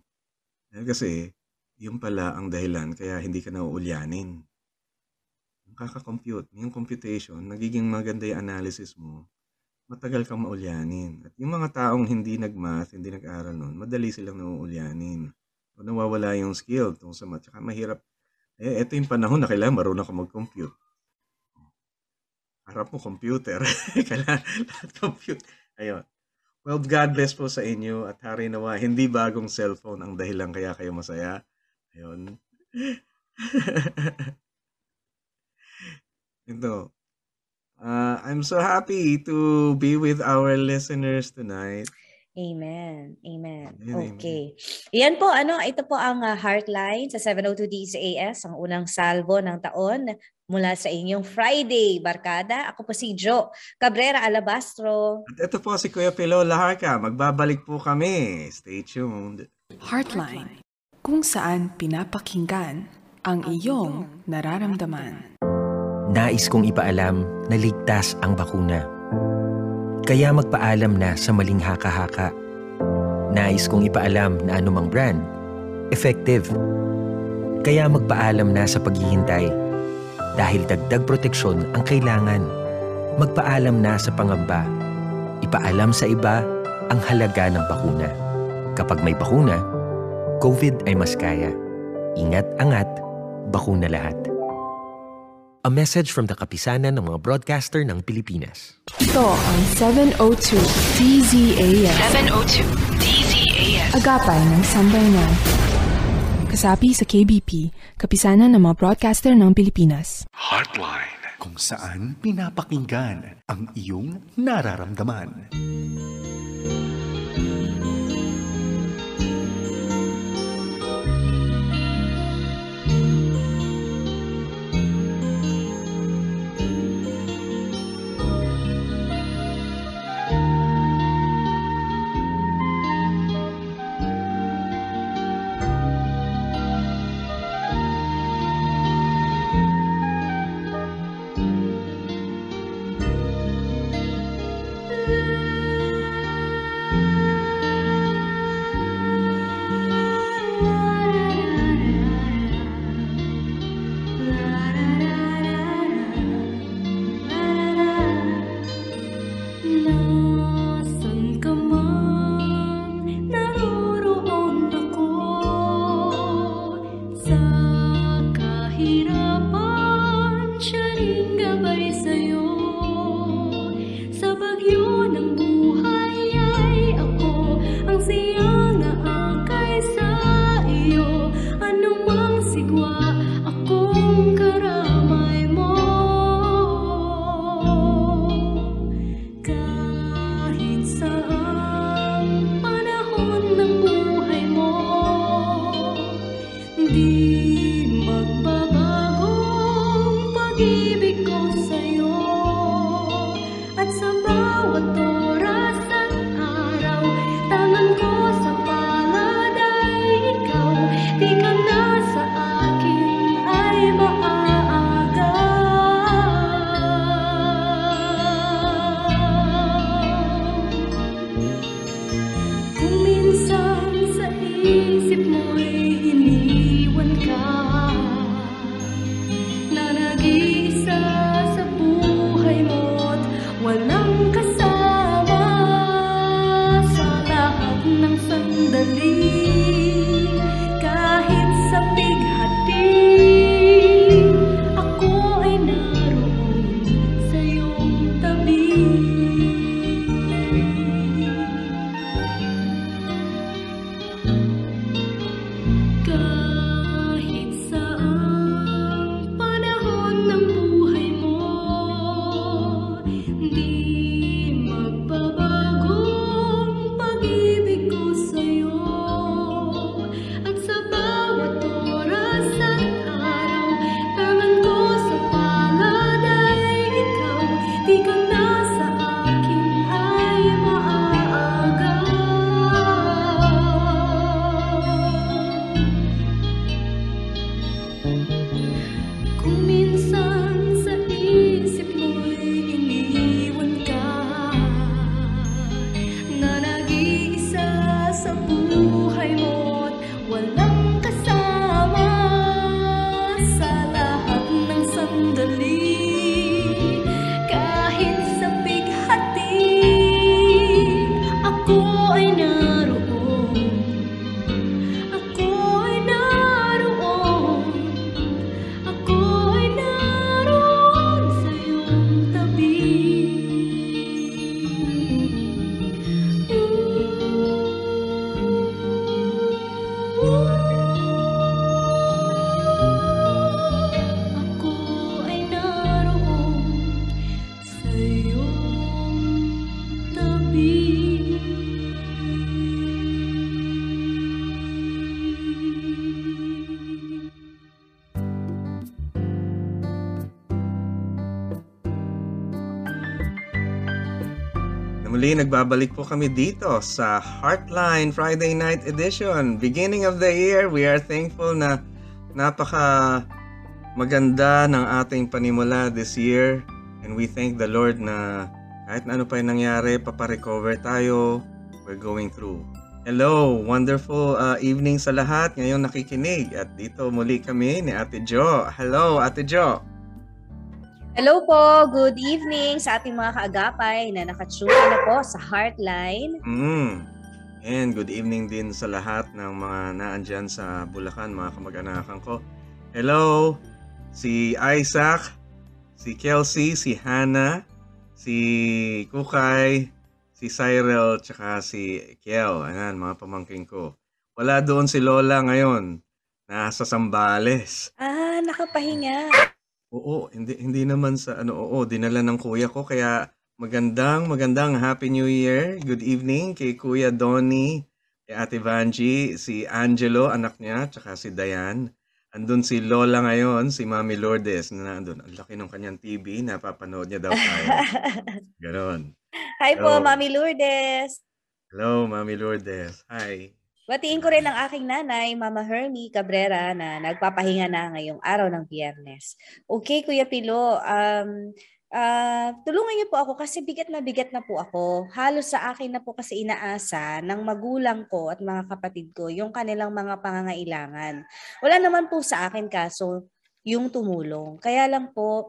Kasi, yung pala ang dahilan kaya hindi ka nauulyanin. Kaka-compute, yung computation, nagiging maganda yung analysis mo, matagal kang maulyanin. At yung mga taong hindi nag-math, hindi nag-aral nun, madali silang nauulyanin. O nawawala yung skill tungkol sa math. Tsaka mahirap. Ito yung panahon na kailangan marunong ka mag-compute. Harap mo computer. Kailangan lahat compute. Ayun. Well, God bless po sa inyo at hari nawa, hindi bagong cellphone ang dahilan kaya kayo masaya. Ayun. Ito. I'm so happy to be with our listeners tonight. Amen. Amen. Amen, Okay. Yan po, ito po ang Heartline sa 702 DZAS, ang unang salvo ng taon mula sa inyong Friday, Barkada. Ako po si Jo Cabrera Alabastro. At ito po si Kuya Pilo Laharca. Magbabalik po kami. Stay tuned. Heartline, kung saan pinapakinggan ang iyong nararamdaman. Nais kong ipaalam na ligtas ang bakuna. Kaya magpaalam na sa maling haka-haka. Nais kong ipaalam na anumang brand, effective. Kaya magpaalam na sa paghihintay. Dahil dagdag proteksyon ang kailangan. Magpaalam na sa pangamba. Ipaalam sa iba ang halaga ng bakuna. Kapag may bakuna, COVID ay mas kaya. Ingat-angat, bakuna lahat. A message from the Kapisanan ng mga broadcaster ng Pilipinas. Ito ang 702 DZAS. 702 DZAS. Agapay ng Sambayanan. Kasapi sa KBP, Kapisanan ng mga broadcaster ng Pilipinas. Heartline, kung saan pinapakinggan ang iyong nararamdaman. Na nag-iisa minsan sa isip mo'y iniwan ka, na nag-iisa sa buhay mo't walang kasama sa lahat ng sandali. Kahit sa bighati, ako ay naroon. Ako ay naroon. Ako ay naroon sa iyong tabi. Ako ay naroon sa iyong tabi. Na muli, nagbabalik po kami dito sa Heartline Friday Night Edition. Beginning of the year, we are thankful na napaka maganda ng ating panimula this year. And we thank the Lord na kahit na ano pa yung nangyari, paparecover tayo. We're going through. Hello, wonderful evening sa lahat ngayon nakikinig. At dito muli kami ni Ate Jo. Hello, Ate Jo. Hello po, good evening sa ating mga kaagapay na nakatune na po sa Heartline. And good evening din sa lahat ng mga naandyan sa Bulacan, mga kamag-anakan ko. Hello, si Isaac, si Kelsey, si Hannah, si Kukay, si Cyril, tsaka si Kiel. Ayan, mga pamangking ko. Wala doon si Lola ngayon. Nasa Sambales. Ah, nakapahinga. Oo, hindi naman sa dinala ng kuya ko kaya magandang Happy New Year. Good evening kay Kuya Donnie, kay Ate Vanji, si Angelo, anak niya, tsaka si Dayan. Andun si Lola ngayon, si Mami Lourdes na nandun. Ang laki ng kanyang TV, napapanood niya daw tayo. Ganon. Hi po, Hello. Mami Lourdes. Hello, Mami Lourdes. Hi. Batiin ko rin ang aking nanay, Mama Hermie Cabrera, na nagpapahinga na ngayong araw ng Biyernes. Okay, Kuya Pilo, tulungan niyo po ako kasi bigat na po ako. Halos sa akin na po kasi inaasa ng magulang ko at mga kapatid ko yung kanilang mga pangangailangan. Wala naman po sa akin kaso yung tumulong. Kaya lang po,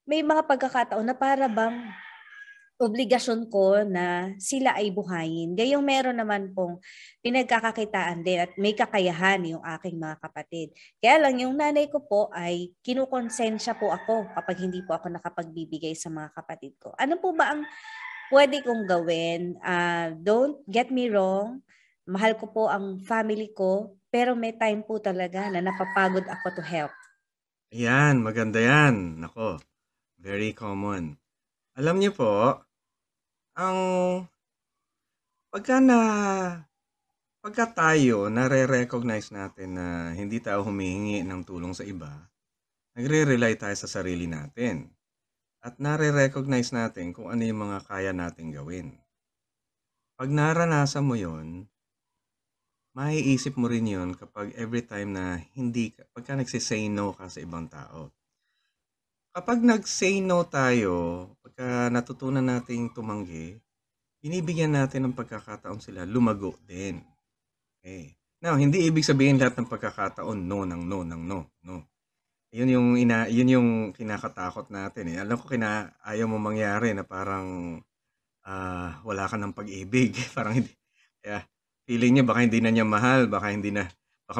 may mga pagkakataon na para bang obligasyon ko na sila ay buhayin. Gayong meron naman pong pinagkakakitaan din at may kakayahan yung aking mga kapatid. Kaya lang yung nanay ko po ay kinukonsensya po ako kapag hindi po ako nakapagbibigay sa mga kapatid ko. Ano po ba ang pwede kong gawin? Don't get me wrong. Mahal ko po ang family ko, pero may time po talaga na napapagod ako to help. Ayan, maganda yan. Nako, very common. Alam niyo po, ang pagka tayo nare-recognize natin na hindi tayo humihingi ng tulong sa iba, nagre-rely tayo sa sarili natin. At nare-recognize natin kung ano yung mga kaya nating gawin. Pag naranasan mo yon, maiisip mo rin yon kapag every time na pagka nagsisay no ka sa ibang tao. Kapag nag-say no tayo, pagka natutunan nating tumanggi, binibigyan natin ng pagkakataon sila lumago din. Okay. Now, hindi ibig sabihin lahat ng pagkakataon no. Yun yung kinakatakot natin. Alam ko ayaw mo mangyari na parang wala ka ng pag-ibig. Parang hindi. Kaya feeling niya baka hindi na niya mahal, baka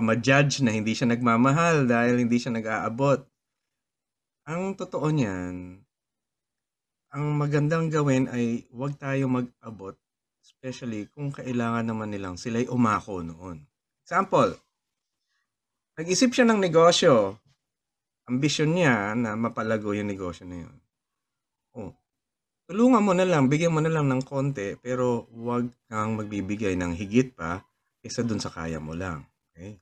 ma-judge na hindi siya nagmamahal dahil hindi siya nag-aabot. Ang totoo niyan, ang magandang gawin ay huwag tayo mag-abot, especially kung kailangan naman nilang sila'y umako noon. Example, nag-isip siya ng negosyo. Ambisyon niya na mapalago yung negosyo na yun. Tulungan mo na lang, bigyan mo na lang ng konti, pero huwag kang magbibigay ng higit pa kaysa dun sa kaya mo lang. Okay?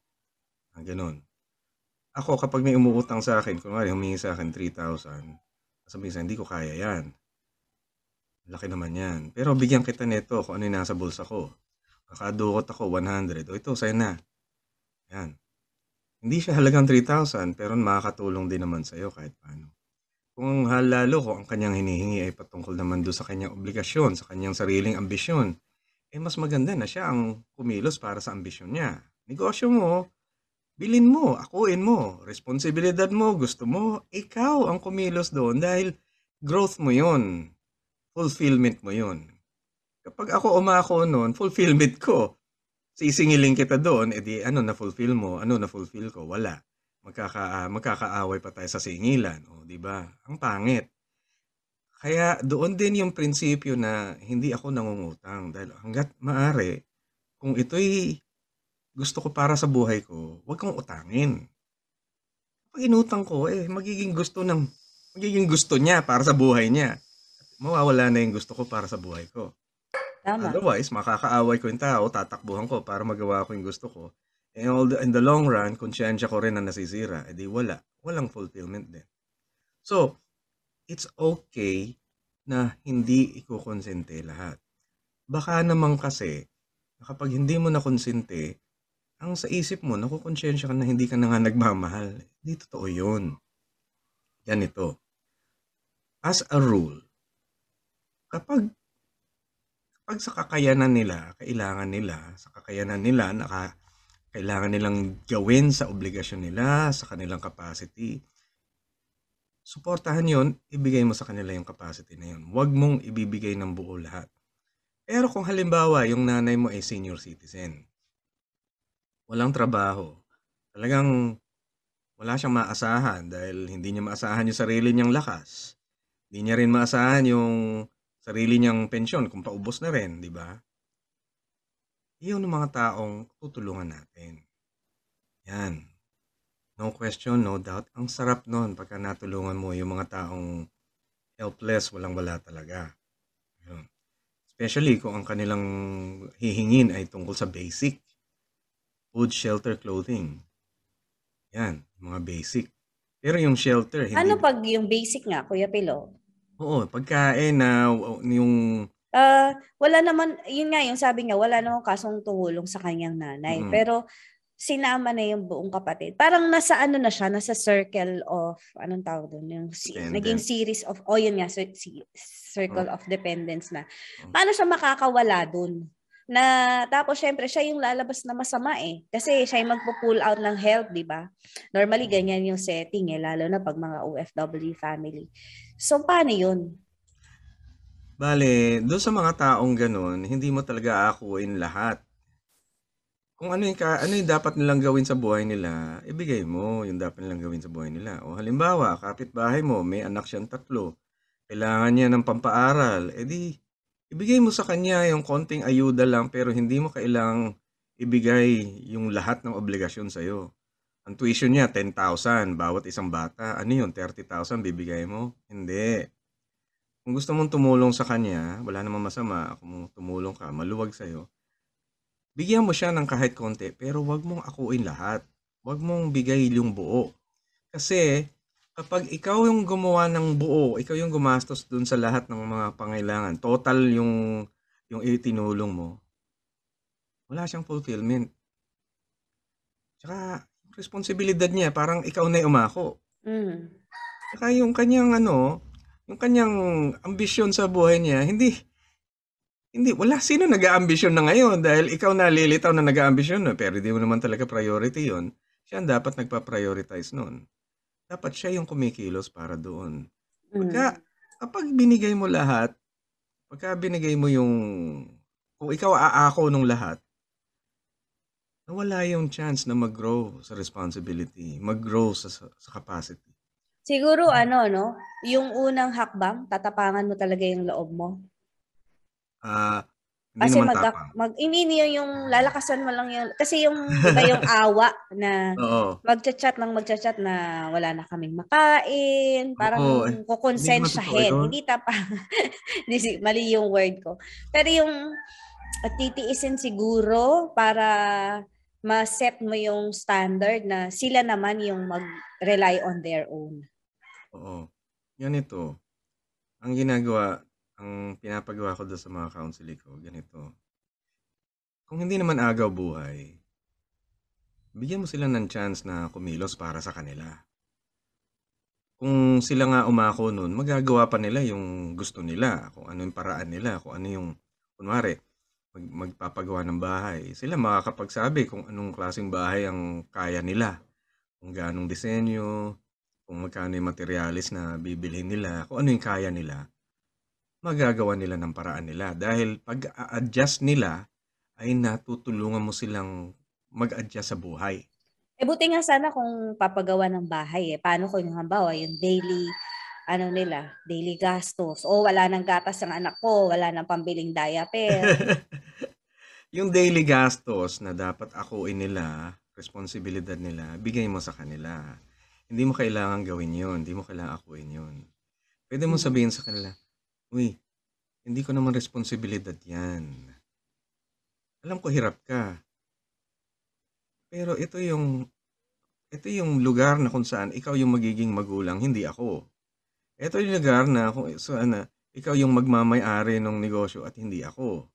Ganon. Ako, kapag may umuutang sa akin, kunwari humingi sa akin 3,000, sabihin sa hindi ko kaya yan. Laki naman yan. Pero bigyan kita nito kung ano yung nasa bulsa ko. Nakadukot ako, 100. O ito, sa'yo na. Yan. Hindi siya halagang 3,000 pero makakatulong din naman sa'yo kahit paano. Kung lalo kung ang kanyang hinihingi ay patungkol naman doon sa kanyang obligasyon, sa kanyang sariling ambisyon, mas maganda na siya ang kumilos para sa ambisyon niya. Negosyo mo, bilin mo, akuin mo, responsibilidad mo, gusto mo, ikaw ang kumilos doon dahil growth mo yun, fulfillment mo yun. Kapag ako umako noon, fulfillment ko. Sisingilin kita doon, edi ano na-fulfill mo, ano na-fulfill ko, wala. Magkakaaway pa tayo sa singilan, o di ba? Ang pangit. Kaya doon din yung prinsipyo na hindi ako nangungutang dahil hangga't maaari, kung ito'y gusto ko para sa buhay ko, huwag kang utangin. Pag inutang ko, magiging gusto niya para sa buhay niya. Mawawala na yung gusto ko para sa buhay ko. Tama. Otherwise, makakaaway ko yung tao, tatakbuhan ko para magawa ko yung gusto ko. In the long run, konsyensya ko rin na nasisira, edi walang fulfillment din. So, it's okay na hindi ikukonsente lahat. Baka naman kasi, kapag hindi mo nakonsente, ang sa isip mo, nakukonsensya ka na hindi ka na nga nagmamahal. Hindi totoo yun. Ganito. As a rule, kapag sa kakayanan nila, kailangan nilang gawin sa obligasyon nila, sa kanilang capacity, suportahan yon, ibigay mo sa kanila yung capacity na yun. Huwag mong ibibigay ng buo lahat. Pero kung halimbawa, yung nanay mo ay senior citizen, walang trabaho, talagang wala siyang maasahan dahil hindi niya maasahan yung sarili niyang lakas. Hindi niya rin maasahan yung sarili niyang pensyon kung paubos na rin, di ba? Iyon ang mga taong tutulungan natin. Yan. No question, no doubt. Ang sarap nun pagka natulungan mo yung mga taong helpless, walang-wala talaga. Yun. Especially kung ang kanilang hihingin ay tungkol sa basic. Food, shelter, clothing. Yan, mga basic. Pero yung shelter, hindi... Ano pag yung basic nga, Kuya Pilo? Oo, pagkain na yung... wala naman, yun nga, yung sabi niya, wala namang kasong tumulong sa kanyang nanay. Pero sinama na yung buong kapatid. Parang nasa ano na siya, nasa circle of, anong tawag doon? Yung naging series of, yun nga, circle of dependence na. Paano siya makakawala doon? Na tapos syempre siya yung lalabas na masama kasi siya yung magpo-pull out ng help, di ba? Normally ganyan yung setting lalo na pag mga OFW family. So paano yun? Bale, doon sa mga taong ganun, hindi mo talaga aakuin lahat. Kung ano yung dapat nilang gawin sa buhay nila, ibigay mo yung dapat nilang gawin sa buhay nila. O halimbawa, kapitbahay mo, may anak siyang 3, kailangan niya ng pampaaral, edi ibigay mo sa kanya yung konting ayuda lang pero hindi mo kailangang ibigay yung lahat ng obligasyon sa'yo. Ang tuition niya, 10,000 bawat isang bata. Ano yun, 30,000 bibigay mo? Hindi. Kung gusto mong tumulong sa kanya, wala namang masama. Kung tumulong ka, maluwag sa'yo. Bigyan mo siya ng kahit konti pero wag mong akuin lahat. Wag mong bigay yung buo. Kasi kapag ikaw yung gumawa ng buo, ikaw yung gumastos dun sa lahat ng mga pangailangan, total yung itinulong mo, wala siyang fulfillment. Tsaka, responsibilidad niya, parang ikaw na yung umako. Tsaka yung kanyang ambisyon sa buhay niya, hindi, wala sino nag-aambisyon na ngayon dahil ikaw na lilitaw na nag-aambisyon, pero di mo naman talaga priority yon. Siya ang dapat nagpa-prioritize nun. Dapat siya yung kumikilos para doon. Kapag binigay mo lahat, kung ikaw aako nung lahat, nawala yung chance na mag-grow sa responsibility, mag-grow sa capacity. Siguro yung unang hakbang, tatapangan mo talaga yung loob mo. Hindi kasi naman tapang. hindi yung lalakasan mo lang yung, kasi yung iba yung awa na magchat-chat na wala na kaming makain, parang kukonsensyahin. Hindi tapang. Mali yung word ko. Pero yung titiisin siguro para ma-set mo yung standard na sila naman yung mag-rely on their own. Oo. Yan ito. Ang pinapagawa ko doon sa mga counseling ko, ganito. Kung hindi naman agaw buhay, bigyan mo sila ng chance na kumilos para sa kanila. Kung sila nga umako nun, magagawa pa nila yung gusto nila, kung ano yung paraan nila, kung ano yung, kunwari, magpapagawa ng bahay. Sila makakapagsabi kung anong klaseng bahay ang kaya nila, kung gaanong disenyo, kung magkano yung materialis na bibilhin nila, kung ano yung kaya nila, magagawa nila ng paraan nila. Dahil pag-a-adjust nila, ay natutulungan mo silang mag-adjust sa buhay. Buti nga sana kung papagawa ng bahay Paano kung halimbawa yung daily gastos. O wala nang gatas ang anak ko, wala nang pambiling diaper. Yung daily gastos na dapat akuin nila, responsibilidad nila, bigay mo sa kanila. Hindi mo kailangan gawin yun. Hindi mo kailangan akuin yun. Pwede mo sabihin sa kanila, uy, hindi ko naman responsibilidad yan. Alam ko hirap ka. Pero ito yung lugar na kung saan ikaw yung magiging magulang, hindi ako. Ito yung lugar na kung saan ikaw yung magmamay-ari ng negosyo at hindi ako.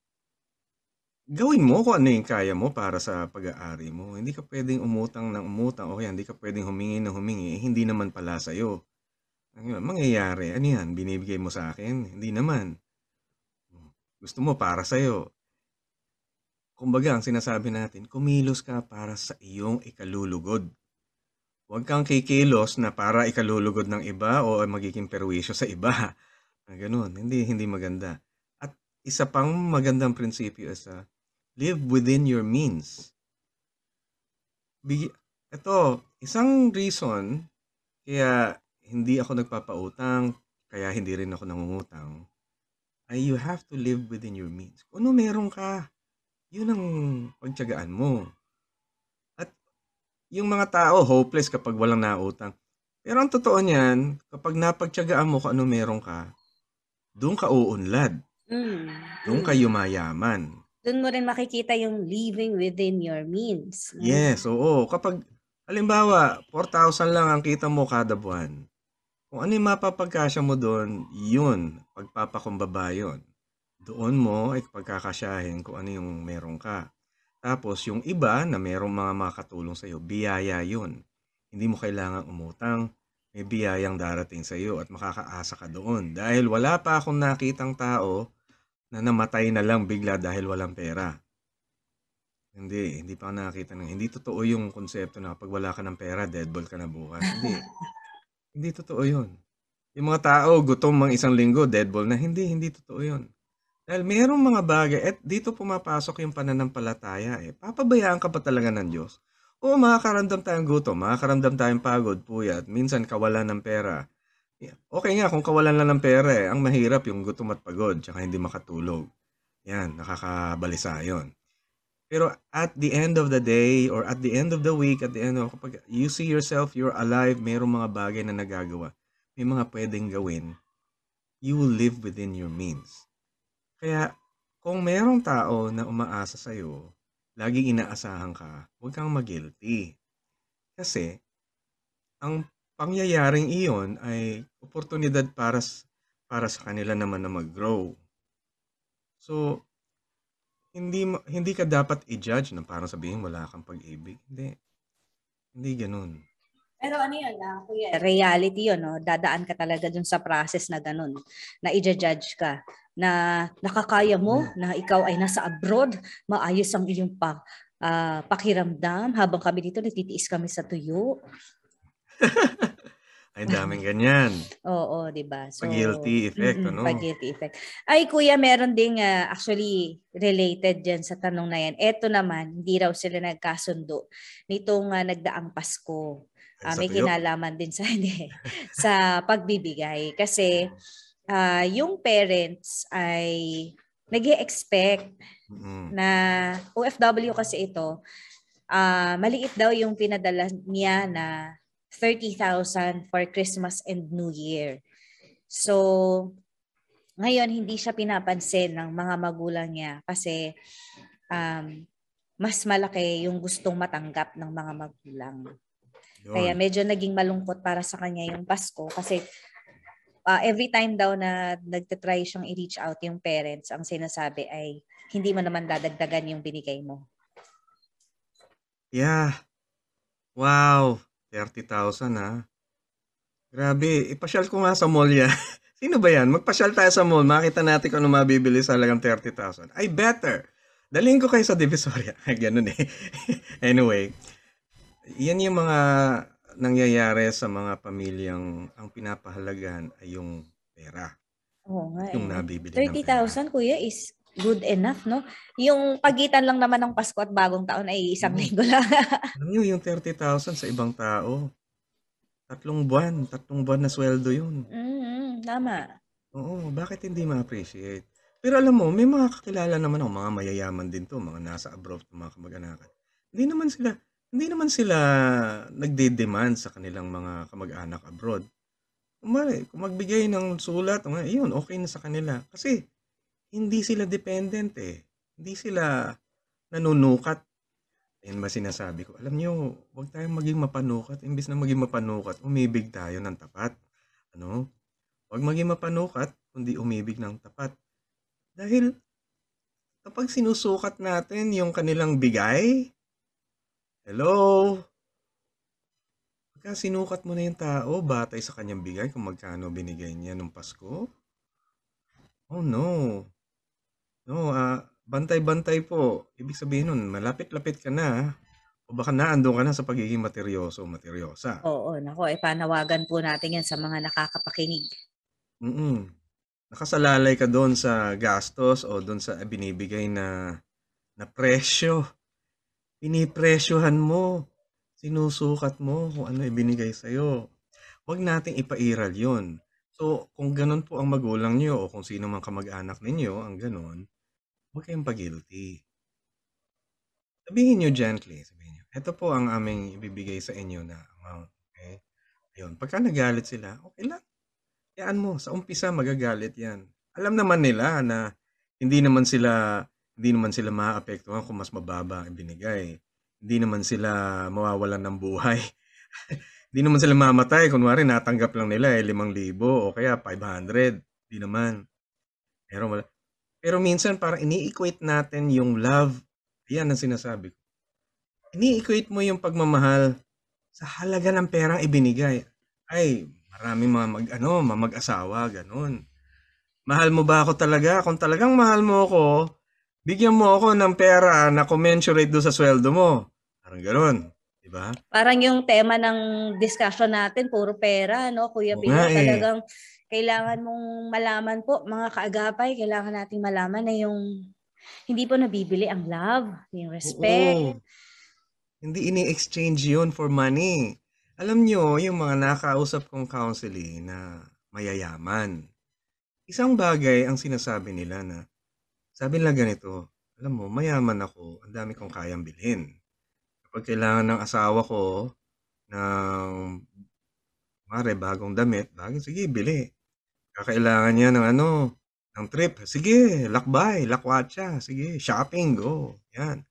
Gawin mo kung ano yung kaya mo para sa pag-aari mo. Hindi ka pwedeng umutang ng umutang o hindi ka pwedeng humingi ng humingi, hindi naman pala sa'yo. Ang mangyayari, ano yan, binibigay mo sa akin? Hindi naman. Gusto mo para sa'yo. Kumbaga, ang sinasabi natin, kumilos ka para sa iyong ikalulugod. Huwag kang kikilos na para ikalulugod ng iba o magiging perwisyo sa iba. Ganun, hindi maganda. At isa pang magandang prinsipyo is live within your means. Ito, isang reason kaya hindi ako nagpapautang, kaya hindi rin ako nangungutang, ay you have to live within your means. Kung ano meron ka, yun ang pagtiyagaan mo. At yung mga tao, hopeless kapag walang nautang. Pero ang totoo niyan, kapag napagtiyagaan mo kung ano meron ka, doon ka uunlad. Doon ka yumayaman. Doon mo rin makikita yung living within your means. Yes, oo. Kapag, halimbawa, 4,000 lang ang kita mo kada buwan. Kung ano yung mapapagkasya mo doon, yun, pagpapakumbaba yun. Doon mo ay pagkakasyahin kung ano yung meron ka. Tapos yung iba na merong mga makatulong sa'yo, biyaya yun. Hindi mo kailangan umutang, may biyayang darating sa'yo at makakaasa ka doon. Dahil wala pa akong nakitang tao na namatay na lang bigla dahil walang pera. Hindi pa ako nakakita ng, hindi totoo yung konsepto na pag wala ka ng pera, deadball ka na bukas. Hindi totoo yun. Yung mga tao, gutom mga isang linggo, deadball na. Hindi totoo yun. Dahil mayroong mga bagay, at dito pumapasok yung pananampalataya Papabayaan ka ba talaga ng Diyos? Oo, makakaramdam tayong gutom, makakaramdam tayong pagod, puyat, minsan kawalan ng pera. Okay nga kung kawalan lang ng pera Ang mahirap yung gutom at pagod, tsaka hindi makatulog. Yan, nakakabalisa yun. Pero at the end of the day, or at the end of the week, kapag you see yourself, you're alive, mayroong mga bagay na nagagawa, may mga pwedeng gawin, you will live within your means. Kaya, kung merong tao na umaasa sa'yo, laging inaasahan ka, huwag kang mag-guilty. Kasi, ang pangyayaring iyon ay oportunidad para sa kanila naman na mag-grow. So, hindi ka dapat i-judge na parang sabihin wala kang pag-ibig. Hindi ganun. Pero ano yun kuya? Reality yun, no? Dadaan ka talaga dun sa process na ganun, na i-judge ka, na nakakaya mo, na ikaw ay nasa abroad, maayos ang iyong pakiramdam, habang kami dito nagtitiis kami sa tuyo. Ay, daming ganyan. Oo, di ba? So, pag-guilty effect, ano? Pag-guilty effect. Ay, kuya, meron ding actually related dyan sa tanong na yan. Eto naman, hindi raw sila nagkasundo nitong nagdaang Pasko. May kinalaman din sa pagbibigay. Kasi yung parents ay nag-i-expect na OFW kasi ito, maliit daw yung pinadala niya na 30,000 for Christmas and New Year. So, ngayon hindi siya pinapansin ng mga magulang niya kasi mas malaki yung gustong matanggap ng mga magulang. Kaya medyo naging malungkot para sa kanya yung Pasko kasi every time daw na nagtatry siyang i-reach out yung parents, ang sinasabi ay hindi mo naman dadagdagan yung binigay mo. Yeah. Wow, 30,000 ah. Grabe, ipasyal ko nga sa mall yan. Sino ba yan? Magpasyal tayo sa mall, makita natin kung ano mabibili sa halagang 30,000. Ay, better! Dalhin ko kayo sa Divisoria. Ay, ganun eh. Anyway, yan yung mga nangyayari sa mga pamilyang ang pinapahalagahan ay yung pera. Oo nga Yung eh. nabibili ng pera. 30,000 kuya is good enough, no? Yung pagitan lang naman ng Pasko at Bagong Taon ay isang Oo. linggo lang. Alam nyo, yung 30,000 sa ibang tao, 3 buwan na sweldo yun. Tama. Oo, bakit hindi ma-appreciate? Pero alam mo, may mga kakilala naman ako, mga mayayaman din to, mga nasa abroad, mga kamag-anakan. Hindi naman sila nagde-demand sa kanilang mga kamag-anak abroad. Kung magbigay ng sulat, yun, okay na sa kanila. Kasi hindi sila dependent eh. Hindi sila nanunukat. Yan ba sinasabi ko? Alam nyo, huwag tayong maging mapanukat. Imbis na maging mapanukat, umibig tayo ng tapat. Ano? Huwag maging mapanukat, kundi umibig ng tapat. Dahil kapag sinusukat natin yung kanilang bigay, hello? Pagka sinukat mo na yung tao, batay sa kanyang bigay, kung magkano binigay niya nung Pasko, oh no. No, bantay-bantay po. Ibig sabihin nun, malapit-lapit ka na. O baka naandun ka na sa pagiging materyoso o materyosa. Oo, nako, panawagan po natin yan sa mga nakakapakinig. Nakasalalay ka doon sa gastos o doon sa binibigay na presyo. Pinipresyohan mo. Sinusukat mo kung ano ibinigay sa'yo. Huwag nating ipairal yun. So, kung ganun po ang magulang nyo o kung sino man kamag-anak ninyo, ang ganun, huwag kayong pag-guilty. Sabihin nyo gently, ito po ang aming ibibigay sa inyo na amount. Okay? Ayun, pagka nagalit sila, okay lang. Hayaan mo, sa umpisa magagalit yan. Alam naman nila na hindi naman sila maaapektuhan kung mas mababa ang binigay. Hindi naman sila mawawalan ng buhay. Hindi naman sila mamatay. Kunwari, natanggap lang nila 5,000 o kaya 500. Hindi naman. Pero minsan parang ini-equate natin yung love. Yan ang sinasabi ko. Ini-equate mo yung pagmamahal sa halaga ng perang ibinigay. Ay, maraming mga mag-asawa, ganun. Mahal mo ba ako talaga? Kung talagang mahal mo ako, bigyan mo ako ng pera na commensurate doon sa sweldo mo. Parang ganun. Diba? Parang yung tema ng discussion natin, puro pera, no? Kuya Oo Bill, nga eh. talagang kailangan mong malaman po, mga kaagapay, kailangan nating malaman na yung hindi po nabibili ang love, yung respect. Oo. Hindi ini-exchange yun for money. Alam nyo, yung mga nakausap kong counseling na mayayaman, isang bagay ang sinasabi nila na, sabi nila ganito, alam mo, mayaman ako, ang dami kong kayang bilhin. Kapag kailangan ng asawa ko ng bagong damit, sige, bili. Kakailangan niya ng trip, sige, lakbay, lakwatsa, sige, shopping, go. Yan.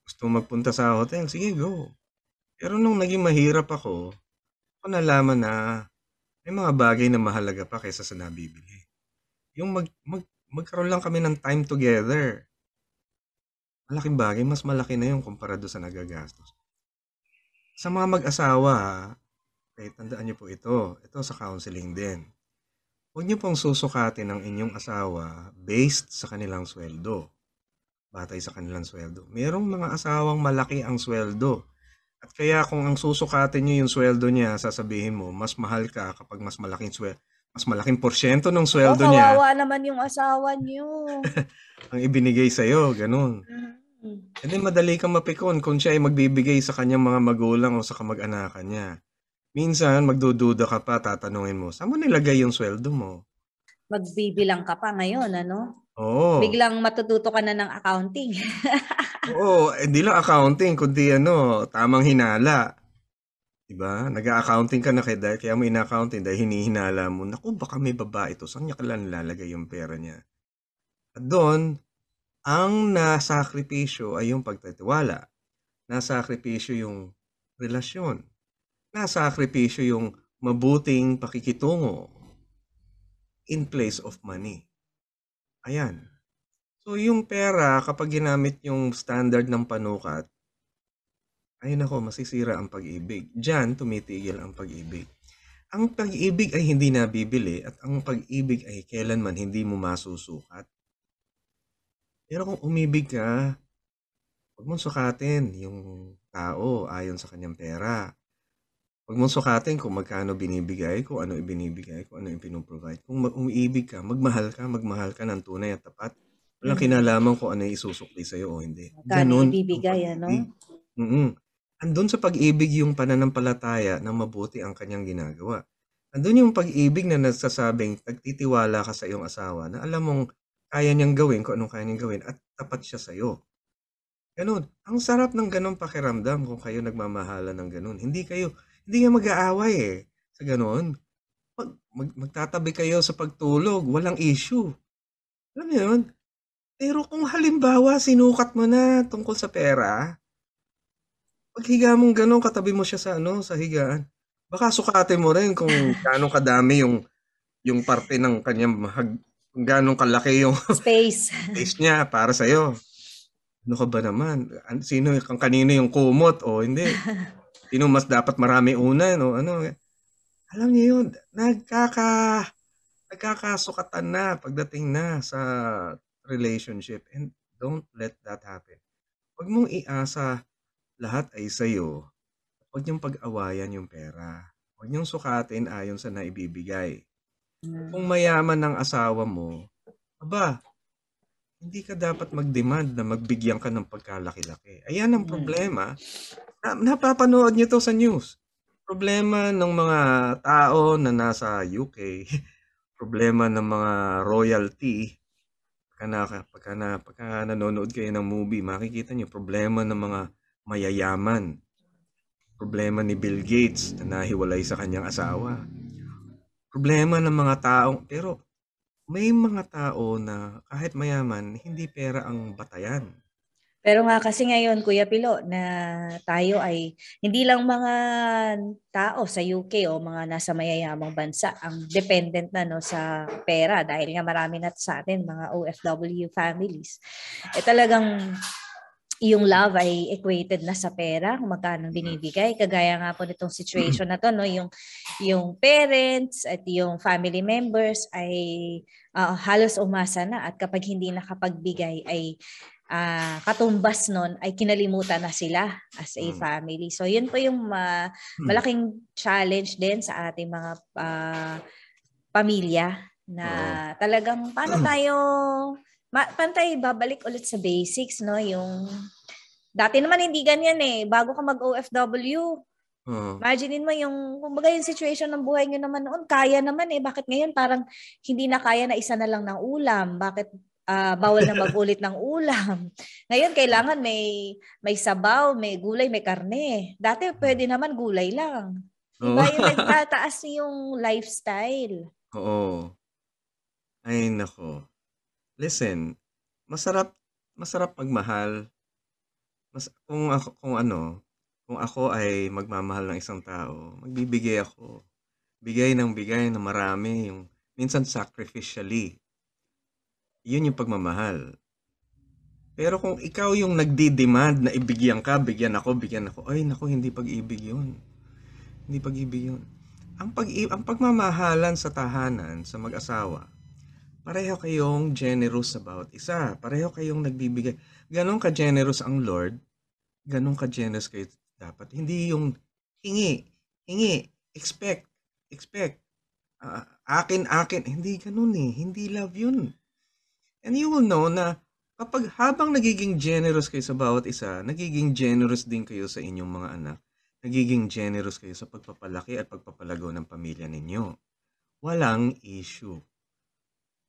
Gusto magpunta sa hotel, sige, go. Pero nung naging mahirap ako nalaman na may mga bagay na mahalaga pa kaysa sa nabibili. Yung magkaroon lang kami ng time together. Malaking bagay, mas malaki na yung kumpara doon sa nagagastos. Sa mga mag-asawa, tandaan niyo po ito sa counseling din. Huwag niyo pong susukatin ang inyong asawa based sa kanilang sweldo. Batay sa kanilang sweldo. Merong mga asawang malaki ang sweldo. At kaya kung ang susukatin niyo yung sweldo niya, sasabihin mo, mas mahal ka kapag mas malaking porsyento ng sweldo niya. Kawawa naman yung asawa niyo. Ang ibinigay sa'yo, ganun. Hindi madali kang mapikon kung siya ay magbibigay sa kanyang mga magulang o sa kamag-anakan niya. Minsan, magdududa ka pa, tatanungin mo, saan mo nilagay yung sweldo mo? Magbibilang ka pa ngayon, ano? Oo. Biglang matututo ka na ng accounting. Oo, hindi lang accounting, kundi tamang hinala. Diba? Nag-accounting ka na kaya mo ina-accounting dahil hinihinala mo, naku, baka may babae ito, saan niya kailan nilalagay yung pera niya? At doon, ang nasakripisyo ay yung pagtitiwala. Nasakripisyo yung relasyon. Nasakripisyo yung mabuting pakikitungo in place of money. Ayan. So, yung pera, kapag ginamit yung standard ng panukat, ay nako, masisira ang pag-ibig. Diyan tumitigil ang pag-ibig. Ang pag-ibig ay hindi nabibili at ang pag-ibig ay kailanman hindi mo masusukat. Pero kung umibig ka, huwag mong sukatin yung tao ayon sa kanyang pera. Huwag mong sukatin kung magkano binibigay, kung ano ibinibigay, kung ano ipinoprovide. Kung umiibig ka, magmahal ka ng tunay at tapat. Walang kinalaman kung ano yung isusukli sa'yo o hindi. Magkano Ganon ang ibibigay, ano? pag-ibig. Andun sa pag-ibig yung pananampalataya na mabuti ang kanyang ginagawa. Andun yung pag-ibig na nagsasabing nagtitiwala ka sa iyong asawa na alam mong kaya niyang gawin kung anong kaya niyang gawin at tapat siya sa'yo. Ganun. Ang sarap ng ganun pakiramdam kung kayo nagmamahalan ng ganun. Hindi nga mag-aaway eh. Sa ganun. Magtatabi kayo sa pagtulog, walang issue. Alam mo yun? Pero kung halimbawa sinukat mo na tungkol sa pera, pag higa mong ganun, katabi mo siya sa higaan, baka sukatin mo rin kung gaano kadami yung parte ng kanyang kung gaano kalaki yung Space. space niya para sa'yo. Ano ka ba naman? Kanino yung kumot o hindi? Sino mas dapat marami una? No? Alam niyo yun, nagkakasukatan na pagdating na sa relationship and don't let that happen. Huwag mong iasa lahat ay sa'yo. Huwag niyong pag-awayan yung pera. Huwag niyong sukatin ayon sa naibibigay. Kung mayaman ng asawa mo, hindi ka dapat mag-demand na magbigyan ka ng pagkalaki-laki. Ayan ang problema. Napapanood niyo to sa news. Problema ng mga tao na nasa UK. Problema ng mga royalty. Pagka nanonood kayo ng movie, makikita niyo problema ng mga mayayaman. Problema ni Bill Gates na nahiwalay sa kanyang asawa. Problema ng mga taong, pero may mga tao na kahit mayaman, hindi pera ang batayan. Pero nga kasi ngayon, Kuya Pilo, na tayo ay hindi lang mga tao sa UK o mga nasa mayayamang bansa ang dependent na sa pera dahil nga marami na sa atin mga OFW families. Talagang yung love ay equated na sa pera, kung magkano binibigay. Kagaya nga po nitong situation na to, yung parents at yung family members ay halos umasa na at kapag hindi nakapagbigay ay katumbas nun ay kinalimutan na sila as a family. So yun po yung malaking challenge din sa ating mga pamilya na talagang paano tayo pantay babalik ulit sa basics, no? Yung dati naman hindi ganyan eh. Bago ka mag-OFW, imaginein mo kumbaga yung situation ng buhay nyo naman noon, kaya naman eh. Bakit ngayon parang hindi na kaya na isa na lang ng ulam? Bakit bawal na mag-ulit ng ulam? Ngayon kailangan may sabaw, may gulay, may karne. Dati pwede naman gulay lang. Diba yung nagtataas yung lifestyle? Oo. Ay nako. Listen, masarap magmahal. Kung ako ay magmamahal ng isang tao, magbibigay ako. Bigay ng marami, yung minsan sacrificially. Yun yung pagmamahal. Pero kung ikaw yung nagdi-demand na ibigyan ka, bigyan ako, ay naku, hindi pag-ibig yun. Hindi pag-ibig yun. Ang pagmamahalan sa tahanan, sa mag-asawa, pareho kayong generous about isa. Pareho kayong nagbibigay. Ganon ka-generous ang Lord, ganon ka-generous kayo dapat. Hindi yung hingi, expect. Akin. Hindi ganon eh. Hindi love yun. And you will know na kapag habang nagiging generous kayo sa bawat isa, nagiging generous din kayo sa inyong mga anak. Nagiging generous kayo sa pagpapalaki at pagpapalago ng pamilya ninyo. Walang issue.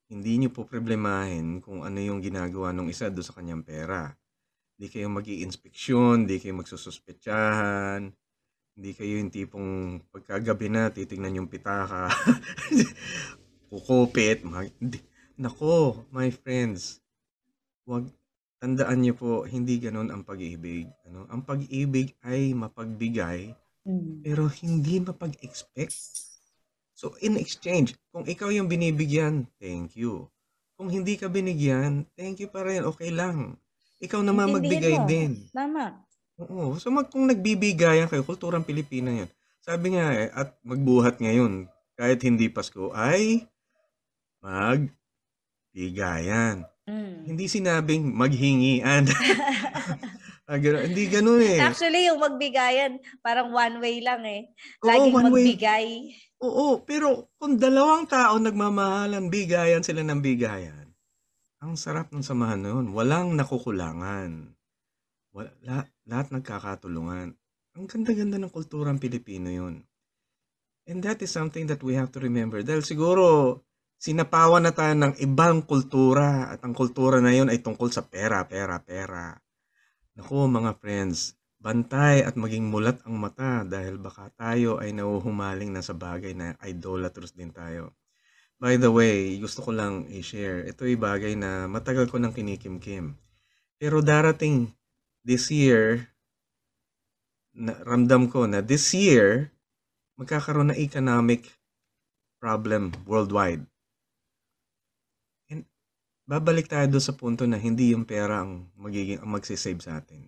Hindi niyo po problemahin kung ano yung ginagawa ng isa doon sa kanyang pera. Hindi kayo mag-i-inspeksyon, hindi kayo magsususpetsahan, hindi kayo yung tipong pagkagabi na titignan yung pitaka, kukupit. Nako, my friends, tandaan niyo po, hindi ganon ang pag-ibig. Ang pag-ibig ay mapagbigay, pero hindi mapag-expect. So, in exchange, kung ikaw yung binibigyan, thank you. Kung hindi ka binigyan, thank you pa rin, okay lang. Ikaw naman magbigay din. Tama. Oo. So kung nagbibigayan kayo, kulturang Pilipino yun. Sabi nga at magbuhat ngayon, kahit hindi Pasko, ay magbigayan. Hindi sinabing maghingian. Hindi ganun eh. Actually, yung magbigayan, parang one way lang eh. Oo, Laging one way. magbigay. Oo, pero kung dalawang tao nagmamahalan, bigayan sila ng bigayan, ang sarap ng samahan na yun. Walang nakukulangan. Lahat nagkakatulungan. Ang ganda-ganda ng kulturang Pilipino yun. And that is something that we have to remember. Dahil siguro, sinapawan na tayo ng ibang kultura. At ang kultura na yun ay tungkol sa pera. Naku mga friends, bantay at maging mulat ang mata dahil baka tayo ay nahuhumaling na sa bagay na idolatrous din tayo. By the way, gusto ko lang i-share. Ito ay bagay na matagal ko nang kinikimkim. Pero darating this year, ramdam ko na this year, magkakaroon ng economic problem worldwide. And babalik tayo doon sa punto na hindi yung pera ang magsisave sa atin.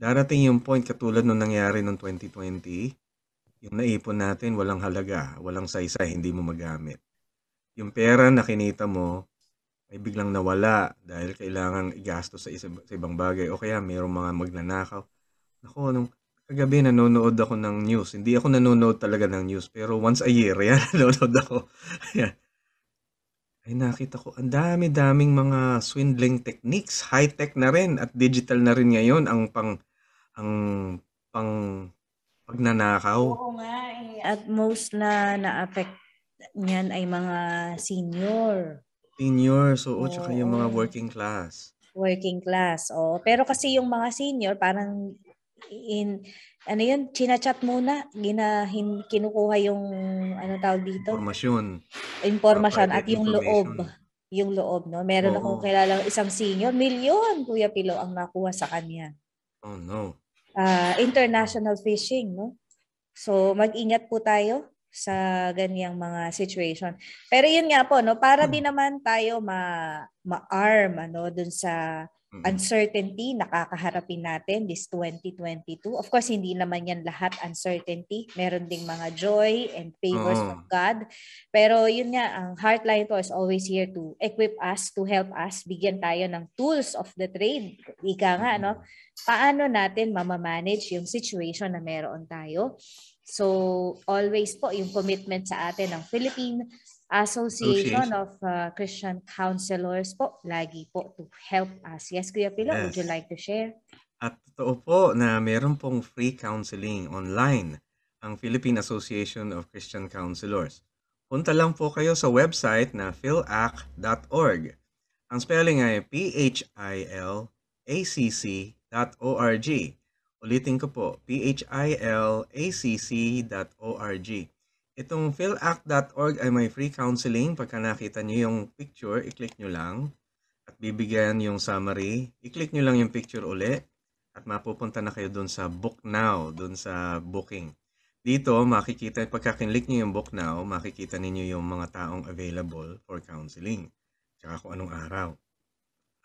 Darating yung point katulad nung nangyari noong 2020, yung naipon natin walang halaga, walang saysay, hindi mo magamit. Yung pera na kinita mo ay biglang nawala dahil kailangang igastos sa ibang bagay o kaya mayroong mga magnanakaw. Naku, nung kagabi nanonood ako ng news. Hindi ako nanonood talaga ng news pero once a year yan nanonood ako. Ay nakita ko ang dami-daming mga swindling techniques, high-tech na rin at digital na rin ngayon ang pagnanakaw. Oo nga eh. At most na na-affect niyan ay mga senior. Seniors, oo, tsaka yung mga working class. Working class, oo. Pero kasi yung mga senior, parang chinachat muna, kinukuha yung, tawag dito? Informasyon at yung loob, no? Meron akong kilalang isang senior, milyon, Kuya Pilo, ang nakuha sa kanya. Oh no. International fishing, no? So, mag-ingat po tayo sa ganyang mga situation. Pero yun nga po, no, para din naman tayo ma-arm dun sa uncertainty nakakaharapin natin this 2022. Of course, hindi naman yan lahat uncertainty. Meron ding mga joy and favors of God. Pero yun nga, ang Heartline po is always here to equip us, to help us, bigyan tayo ng tools of the trade. Ika nga, no? Paano natin mamamanage yung situation na meron tayo? So, always po, yung commitment sa atin ng Philippine Association of Christian Counselors po, lagi po to help us. Yes, Kuya Pilo, would you like to share? At totoo po na meron pong free counseling online ang Philippine Association of Christian Counselors. Punta lang po kayo sa website na philac.org. Ang spelling ay philacc.org. Ulitin ko po, philacc.org. Itong philac.org ay may free counseling. Pagka nakita nyo yung picture, i-click nyo lang at bibigyan yung summary. I-click nyo lang yung picture uli at mapupunta na kayo dun sa Book Now, dun sa booking. Dito, makikita, pagka kinlik nyo yung Book Now, makikita ninyo yung mga taong available for counseling. Tsaka kung anong araw.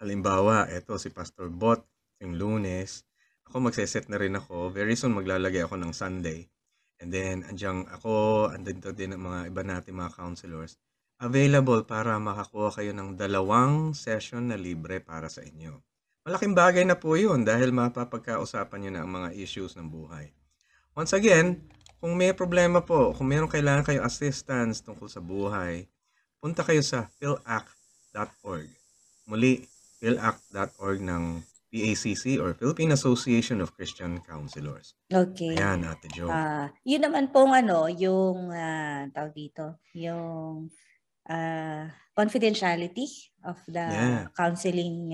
Halimbawa, eto si Pastor Bot, yung Lunes. Ako magseset na rin ako. Very soon maglalagay ako ng Sunday. And then, andito din ang mga iba natin mga counselors. Available para makakuha kayo ng 2 session na libre para sa inyo. Malaking bagay na po yun dahil mapapagkausapan nyo na ang mga issues ng buhay. Once again, kung may problema po, kung mayroong kailangan kayo assistance tungkol sa buhay, punta kayo sa philac.org. Muli, philac.org ng PACC or Philippine Association of Christian Counselors. Okay. Ayan, Ate Jo. Yun naman pong yung tawag dito, yung confidentiality of the counseling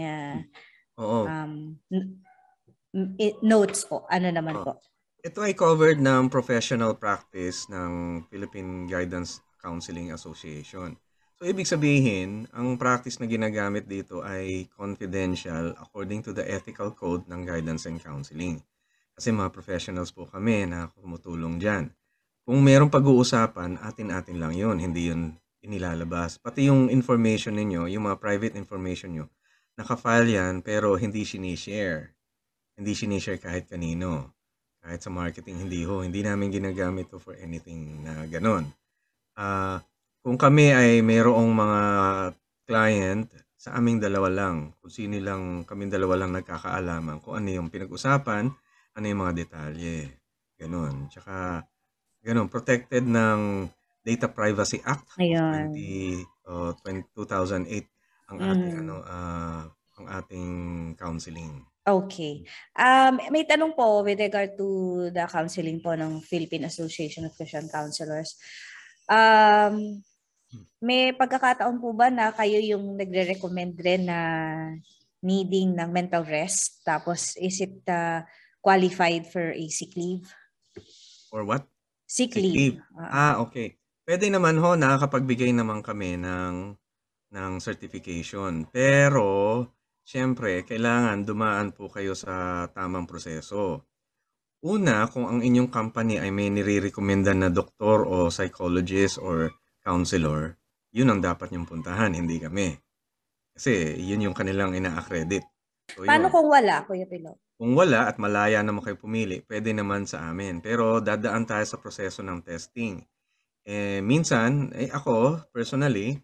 notes po. Ano naman po? Ito ay covered ng professional practice ng Philippine Guidance Counseling Association. So, ibig sabihin, ang practice na ginagamit dito ay confidential according to the ethical code ng guidance and counseling. Kasi mga professionals po kami na tumutulong dyan. Kung mayroong pag-uusapan, atin-atin lang yun. Hindi yun inilalabas. Pati yung information ninyo, yung mga private information nyo, naka-file yan pero hindi sinishare. Hindi sinishare kahit kanino. Kahit sa marketing, hindi namin ginagamit to for anything na ganon. Kung kami ay mayroong mga client, sa aming dalawa lang, kung sino lang, kaming dalawa lang nagkakaalaman kung ano yung pinag-usapan, ano yung mga detalye. Ganon. Tsaka, ganon, protected ng Data Privacy Act of Ayun. 2008 ang ating ang ating counseling. Okay. May tanong po with regard to the counseling po ng Philippine Association of Christian Counselors. May pagkakataon po ba na kayo yung nagre-recommend rin na needing ng mental rest? Tapos is it qualified for a sick leave? Or what? Sick leave. Okay. Pwede naman ho, nakakapagbigay naman kami ng certification. Pero, siyempre, kailangan dumaan po kayo sa tamang proseso. Una, kung ang inyong company ay may nire-recommenda na doktor o psychologist or counselor, yun ang dapat niyong puntahan, hindi kami. Kasi yun yung kanilang ina-accredit. So, Paano kung wala, Kuya Pilo? Kung wala at malaya naman kayo pumili, pwede naman sa amin. Pero dadaan tayo sa proseso ng testing. Minsan, ako, personally,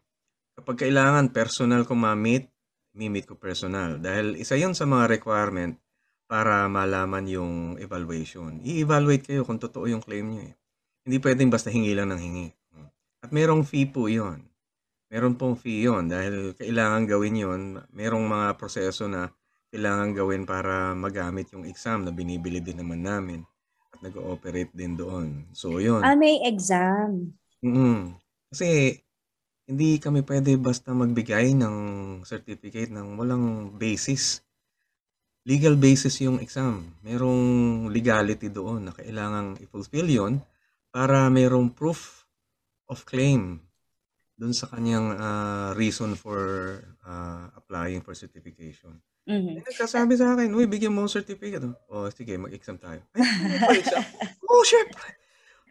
kapag kailangan personal ko ma-meet ko personal. Dahil isa yun sa mga requirement para malaman yung evaluation. I-evaluate kayo kung totoo yung claim nyo. Hindi pwedeng basta hingi lang ng hingi. At merong fee po yun. Meron pong fee yun dahil kailangan gawin yun. Merong mga proseso na kailangan gawin para magamit yung exam na binibili din naman namin at nag-ooperate din doon. So, yun. May exam. Kasi hindi kami pwede basta magbigay ng certificate ng walang basis. Legal basis yung exam. Merong legality doon na kailangang i-fulfill yun para merong proof of claim doon sa kanyang reason for applying for certification. Nagkasabi sa akin, uy, bigyan mo certificate. Sige, mag-exam tayo. Mag-exam? Syempre.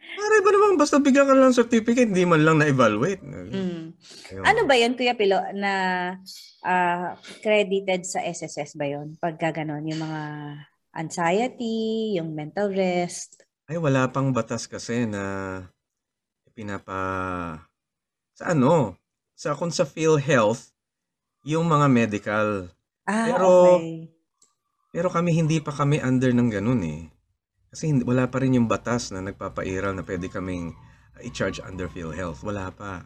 Pare ba naman, basta bigyan ka lang certificate, hindi man lang na-evaluate. Ano ba yun, Kuya Pilo, na credited sa SSS ba yun? Pagka ganon, yung mga anxiety, yung mental rest? Ay, wala pang batas kasi na kung sa PhilHealth, yung mga medical. Pero kami, hindi pa kami under ng ganun eh. Kasi wala pa rin yung batas na nagpapairal na pwede kaming i-charge under PhilHealth. Wala pa.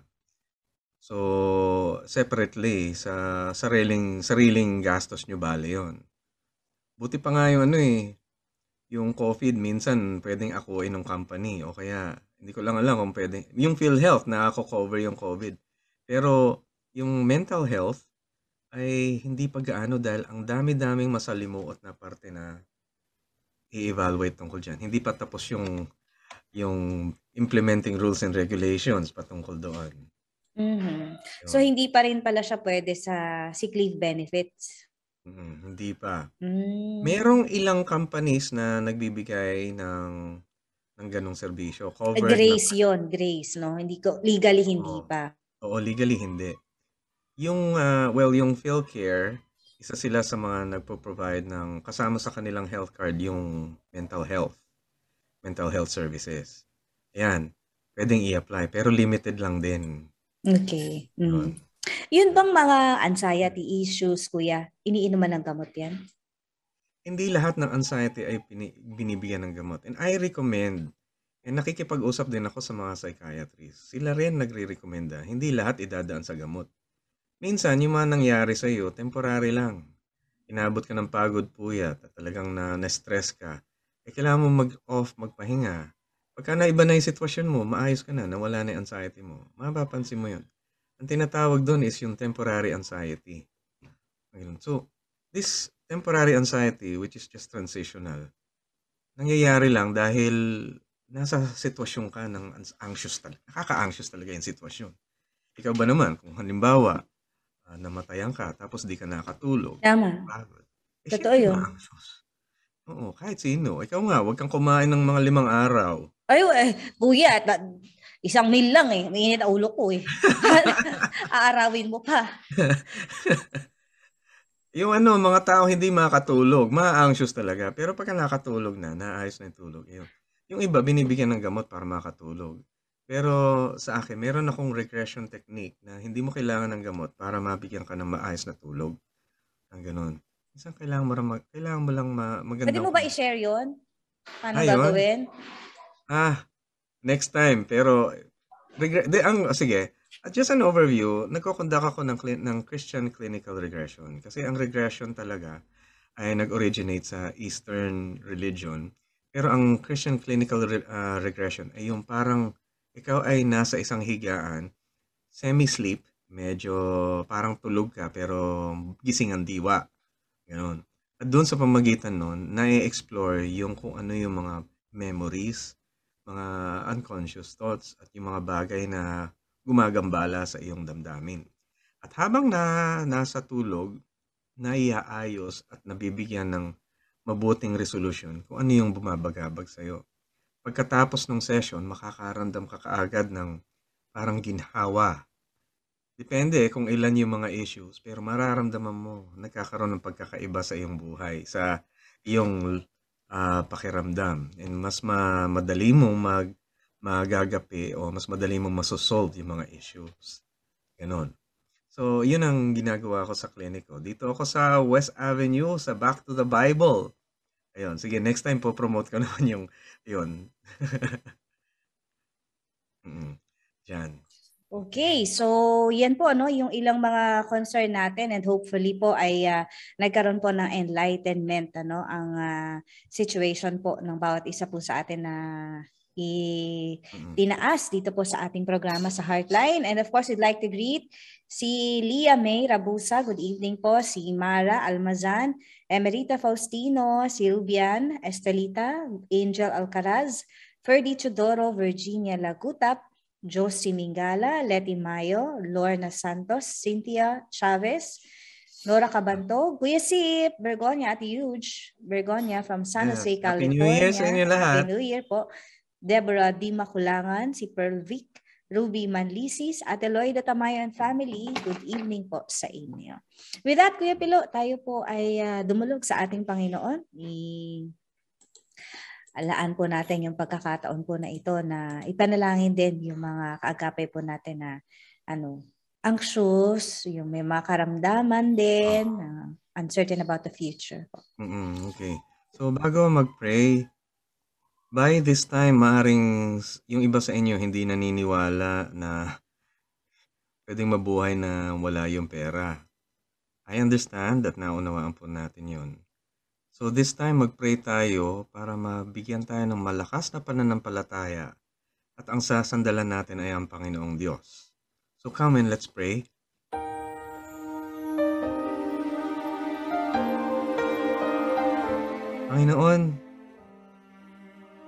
So, separately, sa sariling gastos nyo bale yun. Buti pa nga yung yung COVID, minsan pwedeng akuin ng company o kaya hindi ko lang alam kung pwede. Yung PhilHealth na ako cover yung COVID. Pero yung mental health ay hindi pa gaano dahil ang dami-daming masalimuot na parte na i-evaluate tungkol dyan. Hindi pa tapos yung implementing rules and regulations patungkol doon. So, hindi pa rin pala siya pwede sa sick leave benefits? Hindi pa. Merong ilang companies na nagbibigay ng ganong serbisyo. Grace yun, Grace, no? Legally hindi pa. Oo, legally hindi. Yung PhilCare, isa sila sa mga nagpo-provide ng kasama sa kanilang health card yung mental health services. Ayan, pwedeng i-apply pero limited lang din. Okay. Yun bang mga anxiety issues, Kuya, iniinuman ng gamot yan? Hindi lahat ng anxiety ay binibigyan ng gamot. And I recommend, nakikipag-usap din ako sa mga psychiatrists. Sila rin nagre-recommenda. Hindi lahat idadaan sa gamot. Minsan, yung mga nangyari sa iyo, temporary lang. Inabot ka ng pagod puyat at talagang na-stress ka. Kailangan mo mag-off, magpahinga. Pagka naiba na yung sitwasyon mo, maayos ka na, nawala na yung anxiety mo. Mapapansin mo yun. Ang tinatawag doon is yung temporary anxiety. So, this temporary anxiety, which is just transitional, nangyayari lang dahil nasa sitwasyon ka ng anxious talaga. Nakaka-anxious talaga yung sitwasyon. Ikaw ba naman, kung halimbawa, namatayan ka, tapos di ka nakatulog. Tama. Totoo yun. Oo, kahit sino. Ikaw nga, huwag kang kumain ng mga 5 araw. Kuya, 1 meal lang eh. Mainit ang ulo ko eh. Aarawin mo pa. Yung ano, mga tao hindi makatulog, ma-anxious talaga. Pero pagka nakatulog na, naayos na yung tulog, yun. Yung iba, binibigyan ng gamot para makatulog. Pero sa akin, meron akong regression technique na hindi mo kailangan ng gamot para mabigyan ka ng maayos na tulog. Ang ganun. Minsan kailangan mo lang Pwede magandang mo ba i-share yun? Paano Ayun. gagawin? Next time. Pero, sige, just an overview, nagko-conduct ako ng Christian clinical regression. Kasi ang regression talaga ay nag-originate sa Eastern religion. Pero ang Christian clinical regression ay yung parang ikaw ay nasa isang higaan, semi-sleep, medyo parang tulog ka pero gising ang diwa. Ganon. At doon sa pamagitan nun, na-explore yung kung ano yung mga memories, mga unconscious thoughts, at yung mga bagay na gumagambala sa iyong damdamin. At habang nasa tulog, naiaayos at nabibigyan ng mabuting resolution kung ano yung bumabagabag sa'yo. Pagkatapos ng session, makakaramdam ka kaagad ng parang ginhawa. Depende kung ilan yung mga issues, pero mararamdaman mo, nagkakaroon ng pagkakaiba sa iyong buhay, sa iyong pakiramdam. And mas madali mong magagapi o mas madali mong masosolve yung mga issues. Ganon. So, yun ang ginagawa ko sa kliniko. Dito ako sa West Avenue, sa Back to the Bible. Ayun, sige, next time po promote ko naman yung yun. Diyan. Okay, so yan po yung ilang mga concern natin, and hopefully po ay nagkaroon po ng enlightenment ang situation po ng bawat isa po sa atin na tinaas dito po sa ating programa sa Heartline. And of course, we'd like to greet si Leah May Rabusa. Good evening po. Si Mara Almazan, Emerita Faustino, Silvian Estelita, Angel Alcaraz, Ferdy Chodoro, Virginia Lagutap, Josie Mingala, Leti Mayo, Lorna Santos, Cynthia Chavez, Nora Cabanto, Kuya Sip, Bergonia, Ate Huge, Bergonia from San Jose, California. Happy New Year sa inyo lahat. Happy New Year po. Deborah D. Makulangan, si Pearl Vic, Ruby Manlisis, Ate Lloyda Tamayo and family, good evening po sa inyo. With that, Kuya Pilo, tayo po ay dumulog sa ating Panginoon. Alaan po natin yung pagkakataon po na ito na ipanalangin din yung mga kaagapay po natin na anxious, yung may mga karamdaman din, uncertain about the future. Okay. So bago mag-pray, by this time, maaring yung iba sa inyo hindi naniniwala na pwedeng mabuhay na wala yung pera. I understand that naunawaan po natin yun. So this time, mag-pray tayo para mabigyan tayo ng malakas na pananampalataya at ang sasandalan natin ay ang Panginoong Diyos. So come and let's pray. Panginoon,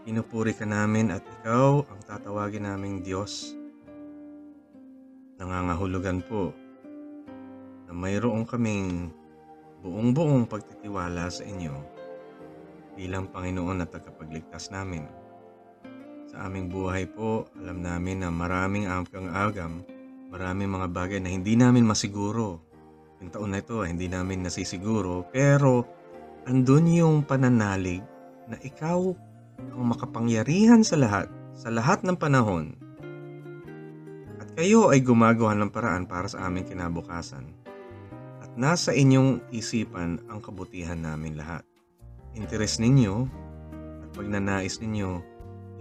pinupuri ka namin at ikaw ang tatawagin naming Diyos. Nangangahulugan po na mayroong kaming buong-buong pagtitiwala sa inyo bilang Panginoon at tagapagligtas namin. Sa aming buhay po, alam namin na maraming agam, maraming mga bagay na hindi namin masiguro. Yung taon na ito, hindi namin nasisiguro, pero andun yung pananalig na ikaw ang makapangyarihan sa lahat ng panahon. At kayo ay gumagawa ng paraan para sa aming kinabukasan. Nasa inyong isipan ang kabutihan namin lahat. Interes ninyo at pagnanais ninyo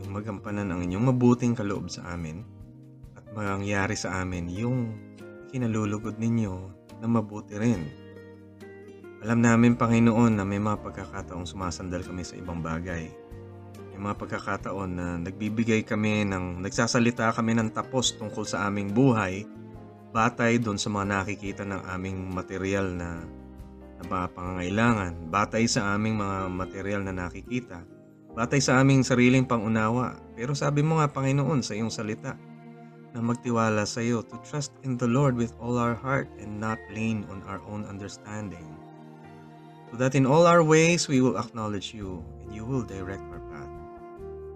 yung magampanan ang inyong mabuting kaloob sa amin at mangyari sa amin yung kinalulugod ninyo na mabuti rin. Alam namin, Panginoon, na may mga pagkakataong sumasandal kami sa ibang bagay. May mga pagkakataon na nagsasalita kami ng tapos tungkol sa aming buhay batay doon sa mga nakikita ng aming material na mga pangangailangan, batay sa aming mga material na nakikita, batay sa aming sariling pangunawa. Pero sabi mo nga, Panginoon, sa iyong salita, na magtiwala sa iyo, to trust in the Lord with all our heart and not lean on our own understanding. So that in all our ways, we will acknowledge you and you will direct our path.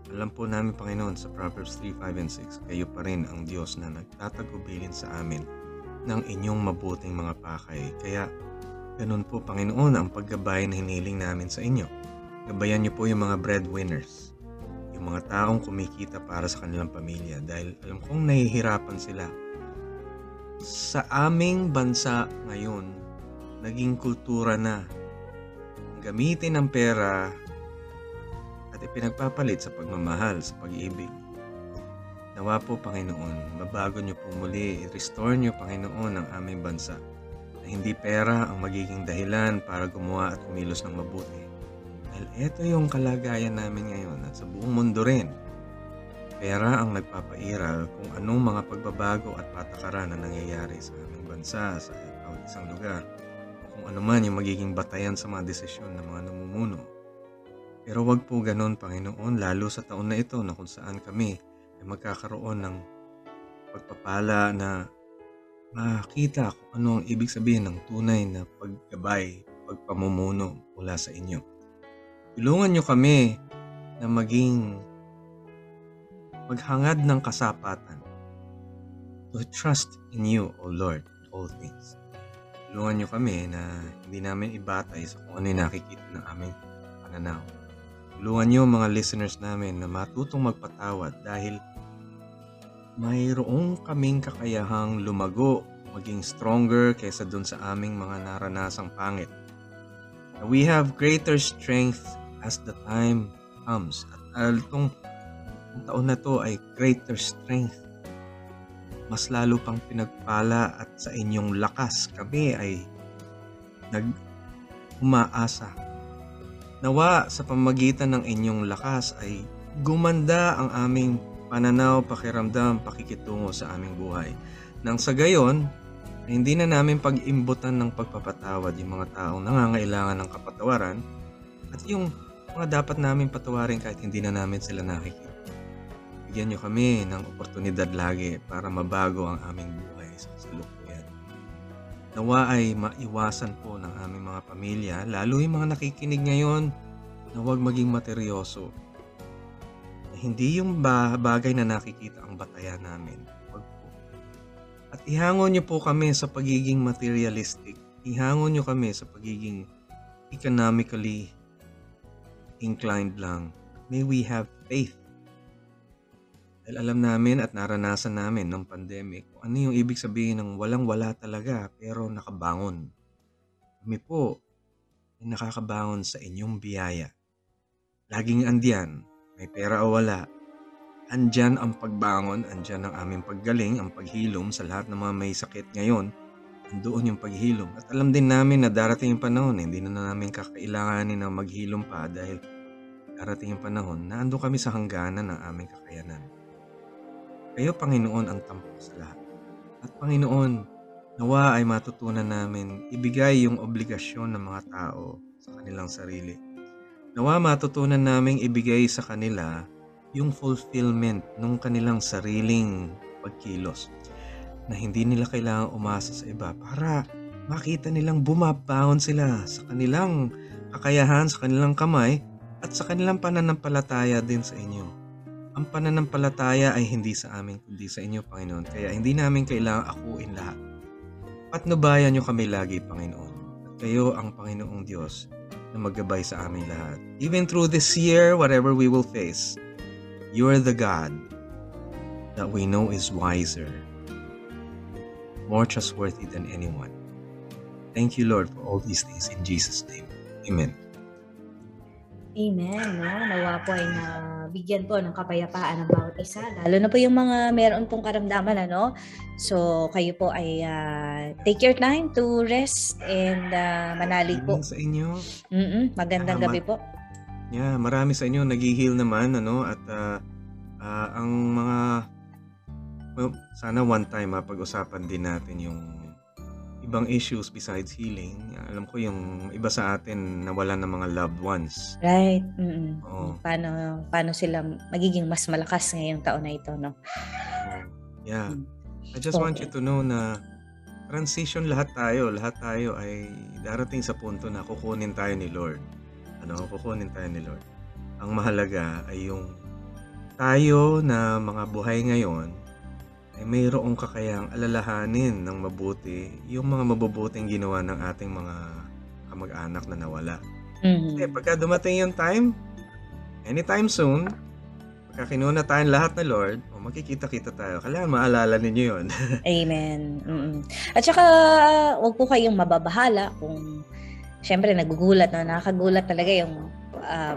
Alam po namin, Panginoon, sa Proverbs 3, 5, and 6, kayo pa rin ang Diyos na nagtatagubilin sa amin ng inyong mabuting mga pakay. Kaya Ganun po, Panginoon, ang paggabay na hiniling namin sa inyo. Gabayan niyo po yung mga breadwinners, yung mga taong kumikita para sa kanilang pamilya dahil alam kong nahihirapan sila. Sa aming bansa ngayon, naging kultura na ang gamitin ang pera at ipinagpapalit sa pagmamahal, sa pag-ibig. Nawa po, Panginoon, mabago niyo po muli, i-restore niyo, Panginoon, ang aming bansa. Hindi pera ang magiging dahilan para gumawa at kumilos ng mabuti. Dahil ito yung kalagayan namin ngayon at sa buong mundo rin. Pera ang nagpapairal kung anong mga pagbabago at patakaran na nangyayari sa aming bansa, sa bawat isang lugar, o kung ano man yung magiging batayan sa mga desisyon ng mga namumuno. Pero wag po ganon, Panginoon, lalo sa taon na ito na kung saan kami ay magkakaroon ng pagpapala na makita kung ano ang ibig sabihin ng tunay na paggabay, pagpamumuno mula sa inyo. Tulungan niyo kami na maghangad ng kasapatan. To trust in you, O Lord, in all things. Tulungan niyo kami na hindi namin ibatay sa kung ano yung nakikita ng aming pananaw. Tulungan niyo mga listeners namin na matutong magpatawad dahil mayroong kaming kakayahang lumago, maging stronger kaysa dun sa aming mga naranasang pangit. We have greater strength as the time comes. At itong taon na to ay greater strength. Mas lalo pang pinagpala at sa inyong lakas kami ay umaasa. Nawa sa pamamagitan ng inyong lakas ay gumanda ang aming pananaw, pakiramdam, pakikitungo sa aming buhay. Nang sa gayon, hindi na namin pag-imbutan ng pagpapatawad yung mga taong nangangailangan ng kapatawaran at yung mga dapat namin patawarin kahit hindi na namin sila nakikita. Bigyan niyo kami ng oportunidad lagi para mabago ang aming buhay sa kasalukuyan. Nawa ay maiwasan po ng aming mga pamilya, lalo yung mga nakikinig ngayon, na huwag maging materyoso. Hindi yung bagay na nakikita ang batayan namin. Wag po. At ihangon niyo po kami sa pagiging materialistic. Ihangon niyo kami sa pagiging economically inclined lang. May we have faith. Dahil alam namin at naranasan namin ng pandemic kung ano yung ibig sabihin ng walang-wala talaga pero nakabangon. Kami po ay nakakabangon sa inyong biyaya. Laging andiyan. May pera o wala, andyan ang pagbangon, andyan ang aming paggaling, ang paghilom sa lahat ng mga may sakit ngayon. Andoon yung paghilom. At alam din namin na darating yung panahon, hindi na namin kakailanganin na maghilom pa dahil darating yung panahon na andun kami sa hangganan ng aming kakayanan. Kayo, Panginoon, ang tampok sa lahat. At Panginoon, nawa ay matutunan namin ibigay yung obligasyon ng mga tao sa kanilang sarili. Nawa matutunan naming ibigay sa kanila yung fulfillment ng kanilang sariling pagkilos na hindi nila kailangang umasa sa iba para makita nilang bumabaon sila sa kanilang kakayahan, sa kanilang kamay at sa kanilang pananampalataya din sa inyo. Ang pananampalataya ay hindi sa amin kundi sa inyo, Panginoon. Kaya hindi namin kailangang akuin lahat. Patnubayan niyo kami lagi, Panginoon. At kayo ang Panginoong Diyos na maggabay sa amin lahat. Even through this year, whatever we will face, you are the God that we know is wiser, more trustworthy than anyone. Thank you, Lord, for all these things in Jesus' name. Amen. Amen. No? Nawa po ay nabigyan po ng kapayapaan ng bawat isa. Lalo na po yung mga meron pong karamdaman. Ano? So, kayo po ay take your time to rest and manalig po. Sa inyo. Magandang gabi po. Yeah, marami sa inyo nag-heal naman. Ano? At ang mga... Well, sana one time pag-usapan din natin yung ibang issues besides healing. Alam ko yung iba sa atin nawalan ng mga loved ones. Right. Oo. Paano sila magiging mas malakas ngayong taon na ito, no? Yeah. I just want you to know na transition lahat tayo ay darating sa punto na kukunin tayo ni Lord. Kukunin tayo ni Lord. Ang mahalaga ay yung tayo na mga buhay ngayon ay mayroong kakayang alalahanin ng mabuti yung mga mabubuting ginawa ng ating mga kamag-anak na nawala. Mhm. Kasi pagka dumating yung time, anytime soon, pagka kinuna tayong lahat na Lord, magkikita-kita tayo. Kailangan maalala ninyo yun. Amen. At saka, wag po kayong mababahala kung syempre nagugulat, no? Nakakagulat talaga yung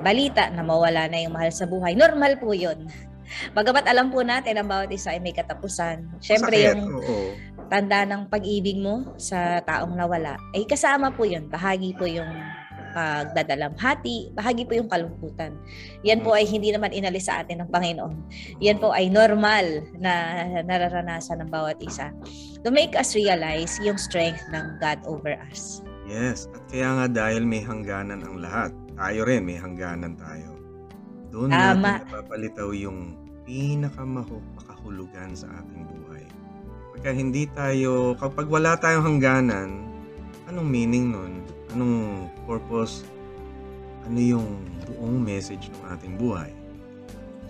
balita na mawala na yung mahal sa buhay. Normal po yun. Bagamat alam po natin ang bawat isa ay may katapusan. Syempre Masakit, yung oo. tanda ng pag-ibig mo sa taong nawala, ay kasama po yun. Bahagi po yung pagdadalamhati, bahagi po yung kalungkutan. Yan po ay hindi naman inalis sa atin ng Panginoon. Yan po ay normal na nararanasan ng bawat isa. To make us realize yung strength ng God over us. Yes, at kaya nga dahil may hangganan ang lahat, tayo rin may hangganan tayo. Doon Tama. natin napapalitaw yung pinakamakahulugan sa ating buhay. Kapag wala tayong hangganan, anong meaning nun? Anong purpose? Ano yung buong message ng ating buhay?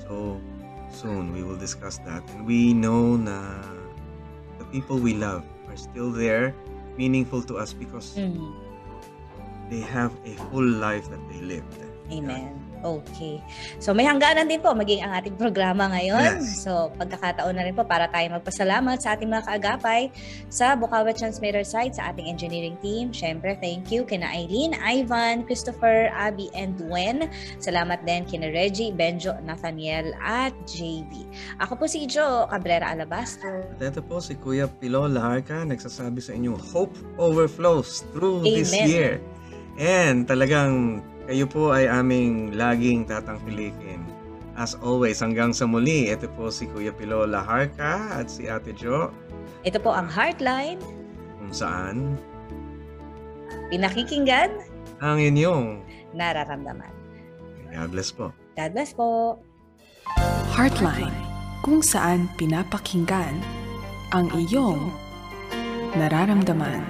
So, soon we will discuss that. And we know na the people we love are still there, meaningful to us because they have a full life that they lived. Amen. Okay. So may hangganan din po maging ang ating programa ngayon. Yes. So pagkakataon na rin po para tayo magpasalamat sa ating mga kaagapay sa Bukawi Transmitter site, sa ating engineering team. Syempre, thank you kina Eileen, Ivan, Christopher, Abby, and Gwen. Salamat din kina Reggie, Benjo, Nathaniel, at JB. Ako po si Jo Cabrera Alabastro. At ito po si Kuya Pilo Laharca, nagsasabi sa inyo, hope overflows through this Amen. year. And talagang kayo po ay aming laging tatangkilikin. As always, hanggang sa muli, ito po si Kuya Pilo Laharca at si Ate Jo. Ito po ang Heartline, Kung saan pinakikinggan, ang inyong nararamdaman. God bless po. God bless po. Heartline, kung saan pinapakinggan ang iyong nararamdaman.